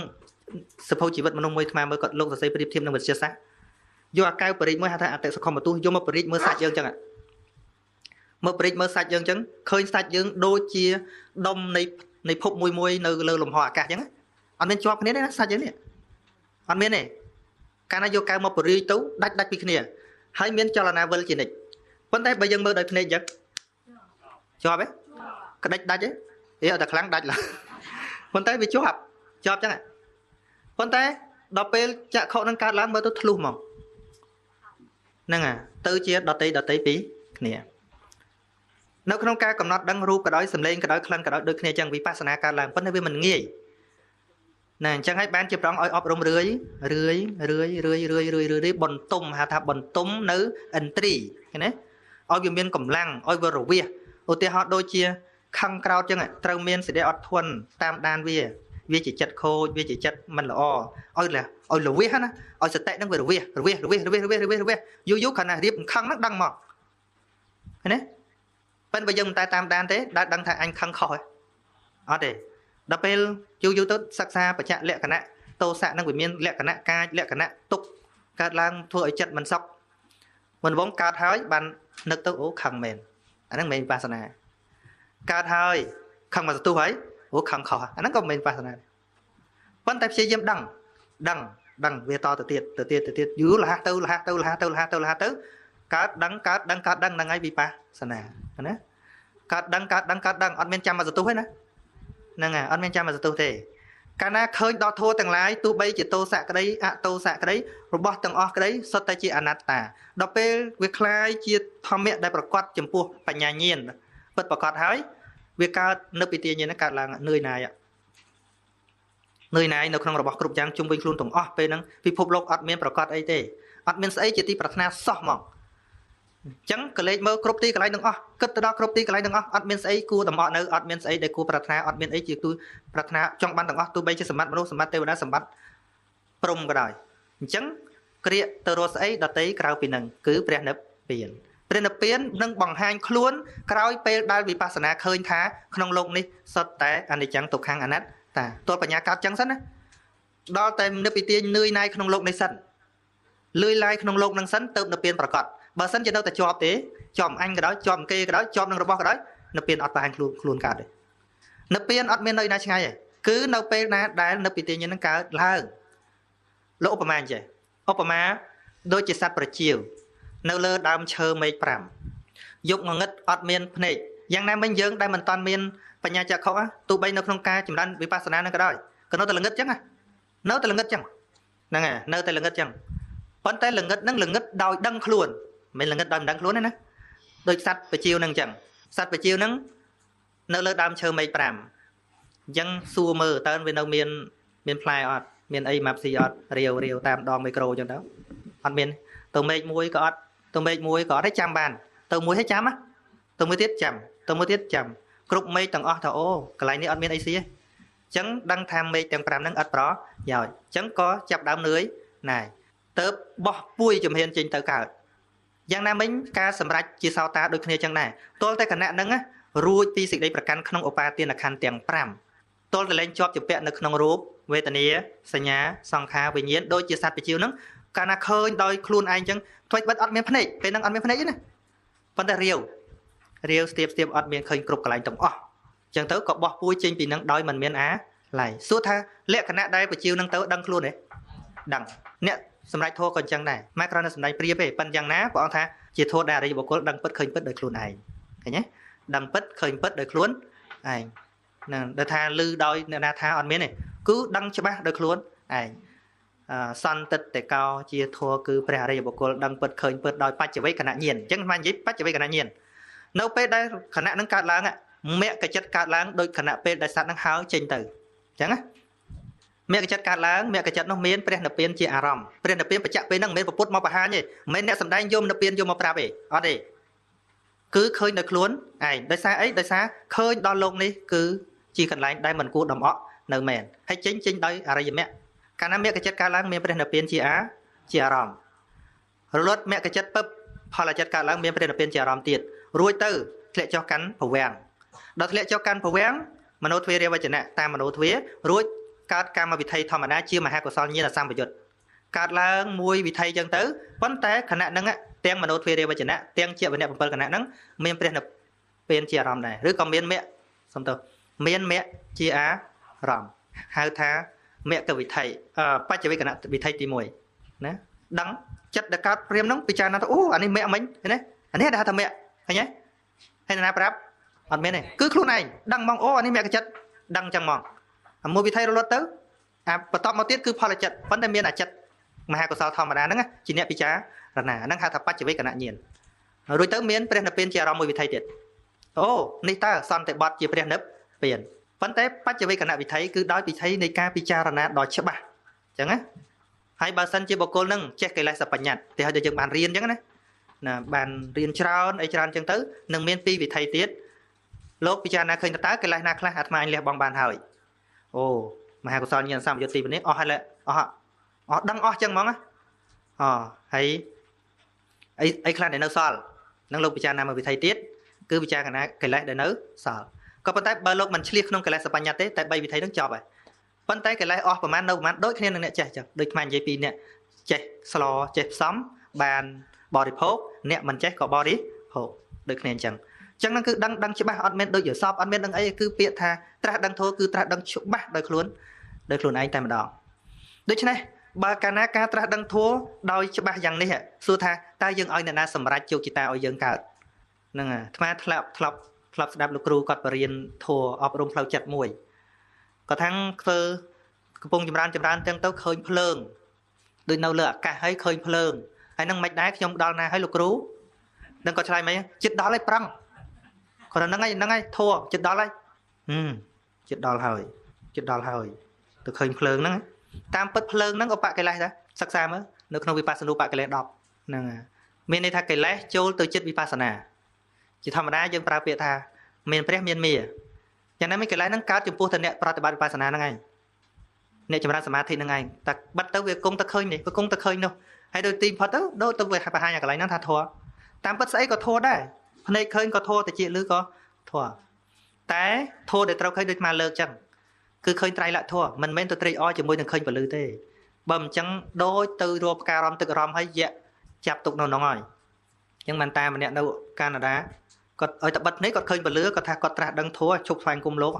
សភៅជីវិតមនុស្សមួយថ្មមើលគាត់លោកសរសេរប្រៀបធៀបនឹងវិទ្យាសាស្ត្រយកអាកៅបរិយមួយហៅថាអតិសខមទុះយកមកបរិយមើលសាច់យើងអញ្ចឹងមើលបរិយមើលសាច់យើងអញ្ចឹងឃើញសាច់យើងដូចជាដុំនៃភពមួយនៅលើលំហអាកាសអញ្ចឹងអត់មានជាប់គ្នាទេណាសាច់យើងនេះអត់មានទេកាលណាយកកៅមកបរិយទៅដាច់ពីគ្នាហើយមានចលនាវិលជានិច្ចប៉ុន្តែបើយើងមើលដោយភ្នែកអញ្ចឹងជាប់ទេក្តិចដាច់ទេអត់តែខ្លាំងដាច់ឡើយប៉ុន្តែវាជាប់អញ្ចឹងប៉ុន្តែដល់ពេលចក្ខុនឹងកើតឡើងមើលទៅធ្លុះហ្មងហ្នឹងទៅជាដតីពីគ្នានៅក្នុងការកំណត់ដឹងរូបក៏ដោយសម្លេងក៏ដោយក្លិនក៏ដោយដូចគ្នាអញ្ចឹងវិបស្សនាកើតឡើងប៉ុន្តែវាមិនងាយណាអញ្ចឹងហើយបានជាប្រងឲ្យអប់រំរឿយបន្ទុំហៅថាបន្ទុំនៅឥន្ទ្រីឃើញទេឲ្យវាមានកម្លាំងឲ្យវារវាសឧទាហរណ៍ដូចជាខឹងក្រោតអញ្ចឹងត្រូវមានសេចក្តីអត់ធន់តាមដានវាជាចិត្តខូចវាជាចិត្តមិនល្អឲ្យរវាសណាឲ្យសតិនឹងវារវាសយូរគ្រាន់តែរៀបខឹងហ្នឹងដឹងមកឃើញទេប៉ិនបើយើងមិនតែតាមដានទេដែលដឹងថាអញខឹងខុសទេអត់ទេដល់ពេលយូរទៅសិក្សាបច្ចៈលក្ខណៈទោសៈនឹងវាមានលក្ខណៈកាយលក្ខណៈទុក្ខកើតឡើងធ្វើឲ្យចិត្តមិនសុខមិនវងកើតហើយបាននឹកទៅអូខឹងមែនអាហ្នឹងមិនមែនវិបស្សនាកើតហើយខឹងមកសន្ទុះហើយអូខឹងខុសអាហ្នឹងក៏មិនមែនវិបស្សនាដែរប៉ុន្តែព្យាយាមដឹងវាតទៅទៀតយូរលះទៅកើតដឹងហ្នឹងហើយវិបស្សនាណាកើតដឹងអត់មានចាំមកសន្ទុះទេណាហ្នឹងហើយអត់មានចាំមកសន្ទុះទេកាលណាឃើញដល់ធัวទាំងឡាយទោះបីជាទោសៈក្តីអទោសៈក្តីរបស់ទាំងអស់ក្តីសុទ្ធតែជាអនត្តាដល់ពេលវាคล้ายជាធម្មៈដែលប្រកបចំពោះបញ្ញាញាណពិតប្រកបហើយវាកើតនៅពីទាញាណកើតឡើងនឿយណាយនៅក្នុងរបស់គ្រប់យ៉ាងជុំវិញខ្លួនទាំងអស់ពេលហ្នឹងពិភពលោកអត់មានប្រកបអីទេអត់មានស្អីជាទីប្រាថ្នាសោះមក ចឹងក៏លេខមើលគ្រប់ទីកន្លែងទាំងអស់គិតទៅដល់គ្រប់ទីកន្លែងទាំងអស់អត់មានស្អីគួរតំអកនៅអត់មានស្អីដែលគួរប្រាថ្នាអត់មានអីជាទូប្រាថ្នាចង់បានទាំងអស់ទោះបីជាសម្បត្តិមនុស្សសម្បត្តិទេវតាសម្បត្តិព្រំក៏ដោយអញ្ចឹងក្រៀកទៅរកស្អីដតីក្រៅពីនឹងគឺព្រះនិព្វានព្រះនិព្វាននឹងបង្ហាញខ្លួនក្រោយពេលដែលវិបស្សនាឃើញថាក្នុងโลกនេះសុទ្ធតែអនិច្ចំទុក្ខំអនត្តាទល់បញ្ញាកើតចឹងសិនណាដល់តែនិព្វាននឿយណាយក្នុងโลกនេះសិនលឿយឡាយក្នុងโลกនឹងសិនទៅនិព្វានប្រកបបើសិនជានៅតែជាប់ទេជាប់អញក៏ដោយជាប់គេក៏ដោយជាប់នឹងរបស់ក៏ដោយនិព្វានអត់បានខ្លួនកើតទេនិព្វានអត់មាននៅណាឆ្ងាយទេគឺនៅពេលណាដែលនិព្វាននឹងកើតឡើងលោកឧបមាអញ្ចេះឧបមាដូចជាសត្វប្រជៀវនៅលើដើមឈើមេឃ5យកងងឹតអត់មានភ្នែកយ៉ាងណាមិញយើងដែលមិនតាន់មានបញ្ញាចក្ខុទោះបីនៅក្នុងការចម្រើនវិបស្សនានឹងក៏ដោយក៏នៅតែល្ងឹតចឹងនៅតែល្ងឹតចឹងហ្នឹងហើយនៅតែល្ងឹតចឹងប៉ុន្តែល្ងឹតនឹងល្ងឹតដោយដឹងខ្លួនមិនល្ងឹតដោយមិនដឹងខ្លួនទេណាដូចសត្វប្រជៀវនឹងចឹងសត្វប្រជៀវនឹងនៅលើដើមឈើមេឃ5អញ្ចឹងសួរមើលតើវានៅមានផ្លែអត់មានអីម៉ាប់ស៊ីអត់រាវតាមដងមីក្រូអញ្ចឹងទៅអត់មានទៅមេឃមួយក៏អត់ទៅមេឃមួយក៏អត់ឲ្យចាំបានទៅមួយឲ្យចាំទៅមួយទៀតចាំទៅមួយទៀតចាំគ្រប់មេឃទាំងអស់ថាអូកន្លែងនេះអត់មានអីស៊ីទេអញ្ចឹងដឹងថាមេឃទាំង5ហ្នឹងអត់ប្រយោជន៍អញ្ចឹងក៏ចាប់ដើមនឿយណែទៅបោះពួយជំហានចេញទៅកើតយ៉ាងណាមិញការសម្រេចជាសោតាដូចគ្នាចឹងដែរទល់តែគណៈហ្នឹងរួចពីសេចក្តីប្រកាន់ក្នុងឧបាទានខណ្ឌទាំង5ទល់តែលែងជាប់ជាពាក់នៅក្នុងរូបវេទនាសញ្ញាសង្ខារវិញ្ញាណដូចជាសត្វប្រជៀវហ្នឹងកាលណាឃើញដោយខ្លួនឯងចឹងធ្វើបិទអត់មានភ្នែកពេលហ្នឹងអត់មានភ្នែកទេណាប៉ុន្តែរាវស្ទាបអត់មានឃើញគ្រប់កន្លែងទាំងអស់ចឹងទៅក៏បោះពួយចេញពីហ្នឹងដោយមិនមានអាឡៃសួរថាលក្ខណៈដែលប្រជៀវហ្នឹងទៅដឹងខ្លួនទេដឹងអ្នកសម្រាប់ធម៌ក៏អញ្ចឹងដែរម៉ែគ្រាន់តែសម្ដែងព្រាបទេប៉ុន្តែយ៉ាងណាព្រះអង្គថាជាធម៌ដែលអរិយបុគ្គលដឹងពិតឃើញពិតដោយខ្លួនឯងឃើញទេដឹងពិតឃើញពិតដោយខ្លួនឯងហ្នឹងដែលថាលឺដោយអ្នកណាថាអត់មានទេគឺដឹងច្បាស់ដោយខ្លួនឯងសន្តិតកោជាធម៌គឺព្រះអរិយបុគ្គលដឹងពិតឃើញពិតដោយបច្ចវេកណញ្ញាណអញ្ចឹងស្មាននិយាយបច្ចវេកណញ្ញាណនៅពេលដែលខណៈនឹងកើតឡើងមគ្គចិត្តកើតឡើងដោយខណៈពេលដែលសត្វនឹងហើរចេញទៅអញ្ចឹងណាមគ្គចិត្តកើតឡើងមគ្គចិត្តនោះមានព្រះនិព្វានជាអារម្មណ៍ព្រះនិព្វានបច្ចៈពេលហ្នឹងមិនមែនពុទ្ធមកបង្ហាញទេមិនមែនអ្នកសំដែងយកនិព្វានយកមកប្រាប់ទេអត់ទេគឺឃើញដោយខ្លួនឯងដោយសារអីដោយសារឃើញដល់លោកនេះគឺជាកន្លែងដែលមិនគួរដំអកនៅមែនហើយចេញដោយអរិយមគ្គកាលណាមគ្គចិត្តកើតឡើងមានព្រះនិព្វានជាអារម្មណ៍រលត់មគ្គចិត្តពឹបផលចិត្តកើតឡើងមានព្រះនិព្វានជាអារម្មណ៍ទៀតរួចទៅធ្លាក់ចុះកាន់ភវាំងដល់ធ្លាក់ចុះកាន់ភវាំងមនោទ្វារវចនៈតាមមនោទ្វាររួចកើតកម្មវិធីធម្មតាជាមហាកុសលញាណសម្បយុទ្ធកើតឡើងមួយវិធីចឹងទៅប៉ុន្តែខណៈហ្នឹងទាំងមនោទ្វារវចនៈទាំងជាវនៈ7គណៈហ្នឹងមានព្រះនិព្វានជាអារម្មណ៍ដែរឬក៏មានមគ្គសំទោសមានមគ្គជាអារម្មណ៍ហៅថាមគ្គវិធីបច្ចវេកណវិធីទី1ណាដឹងចិត្តដែលកើតព្រាមហ្នឹងពិចារណាថាអូអានេះមគ្គមិញឃើញទេអានេះដែលហៅថាមគ្គឃើញទេហើយណាប្រាប់អត់មានទេគឺខ្លួនឯងដឹងហ្មងអូអានេះមគ្គចិត្តដឹងចឹងហ្មងមួយវិធីរលត់ទៅអាបន្តមកទៀតគឺផលចិត្តប៉ុន្តែមានអាចិត្តមហាកុសលធម្មតាហ្នឹងជាអ្នកពិចារណាហ្នឹងហៅថាបច្ចវេកណញ្ញាណរួចទៅមានព្រះនិព្វានជាអារម្មណ៍មួយវិធីទៀតអូនេះតើសន្តិបត្តិជាព្រះនិព្វានប៉ុន្តែបច្ចវេកណវិធីគឺដោយវិធីនៃការពិចារណាដ៏ច្បាស់អញ្ចឹងណាហើយបើសិនជាបុគ្គលនឹងចេះកិលេសបញ្ញត្តិទេឲ្យយើងបានរៀនអញ្ចឹងណាបានរៀនច្រើនអីច្រើនអញ្ចឹងទៅនឹងមានពីរវិធីទៀតលោកពិចារណាឃើញតើកិលេសណាខ្លះអាត្មាអញលះបង់បានហើយអូមហាកុសលញាណសម្បយុទ្ធទីនេះអស់ហើយអស់ដឹងអស់ចឹងហ្មងហើយអីខ្លះដែលនៅសល់នឹងលោកពិចារណាមួយវិធីទៀតគឺពិចារណាកិលេសដែលនៅសល់ក៏ប៉ុន្តែបើលោកមិនឆ្លៀសក្នុងកិលេសបញ្ញត្តិទេតែ3វិធីហ្នឹងចប់ហើយប៉ុន្តែកិលេសអស់ប្រមាណនៅប្រមាណដូចគ្នានឹងអ្នកចេះចឹងដូចខ្មែរនិយាយពីអ្នកចេះស្លចេះផ្សំបានបរិភោគអ្នកមិនចេះក៏បរិភោគដូចគ្នាអញ្ចឹងហ្នឹងគឺដឹងច្បាស់អត់មានដូចយល់សពអត់មានដឹងអីគឺពាក្យថាត្រាស់ដឹងធម៌គឺត្រាស់ដឹងច្បាស់ដោយខ្លួនឯងតែម្ដងដូច្នេះបើកាលណាការត្រាស់ដឹងធម៌ដោយច្បាស់យ៉ាងនេះសួរថាតើយើងឲ្យអ្នកណាសម្រេចជោគជតាឲ្យយើងកើតហ្នឹងអាថ្មធ្លាប់ស្ដាប់លោកគ្រូគាត់បរៀនធម៌អប់រំផ្លូវចិត្តមួយគាត់ថាធ្វើកំពុងចម្រើនទាំងទៅឃើញភ្លើងដូចនៅលើអាកាសហើយឃើញភ្លើងហើយនឹងមិនដែរខ្ញុំដល់ណាហើយលោកគ្រូនឹងគាត់ឆ្លើយមកចិត្តដល់ហើយប្រឹងគាត់ហ្នឹងហើយធម៌ចិត្តដល់ហើយចិត្តដល់ហើយទៅឃើញភ្លើងហ្នឹងតាមពិតភ្លើងហ្នឹងឧបកិលេសដែរសិក្សាមើលនៅក្នុងវិបស្សនាឧបកិលេស10ហ្នឹង មានន័យថាកិលេសចូលទៅចិត្តវិបស្សនាជាធម្មតាយើងប្រើពាក្យថាមានព្រះមានមាយ៉ាងណាមានកិលេសហ្នឹងកើតចំពោះតអ្នកប្រតិបត្តិវិបស្សនាហ្នឹងឯងអ្នកចម្រើនសមាធិហ្នឹងឯងតែបិទទៅវាគង់តែឃើញនេះវាគង់តែឃើញនោះហើយដោយទីផុតទៅដូចទៅវាបង្ហាញអាកន្លែងហ្នឹងថាធម៌តាមពិតស្អីក៏ធម៌ដែរភ្នែកឃើញក៏ធម៌តិចឬក៏ធម៌តែធម៌ដែលត្រូវឃើញដូចមកលើកចឹងគឺឃើញត្រៃលក្ខធម៌មិនមែនទៅត្រេកអរជាមួយនឹងឃើញពលឺទេបើមិនចឹងដូចទៅរកផ្ការំទឹកអារម្មណ៍ហើយយៈចាប់ទុកនៅហ្នឹងហើយអញ្ចឹងបានតាម្នាក់នៅកាណាដាគាត់ឲ្យតែបិទភ្នែកគាត់ឃើញពលឺគាត់ថាគាត់ត្រាស់ដឹងធម៌ជប់ស្វែងគុំលោក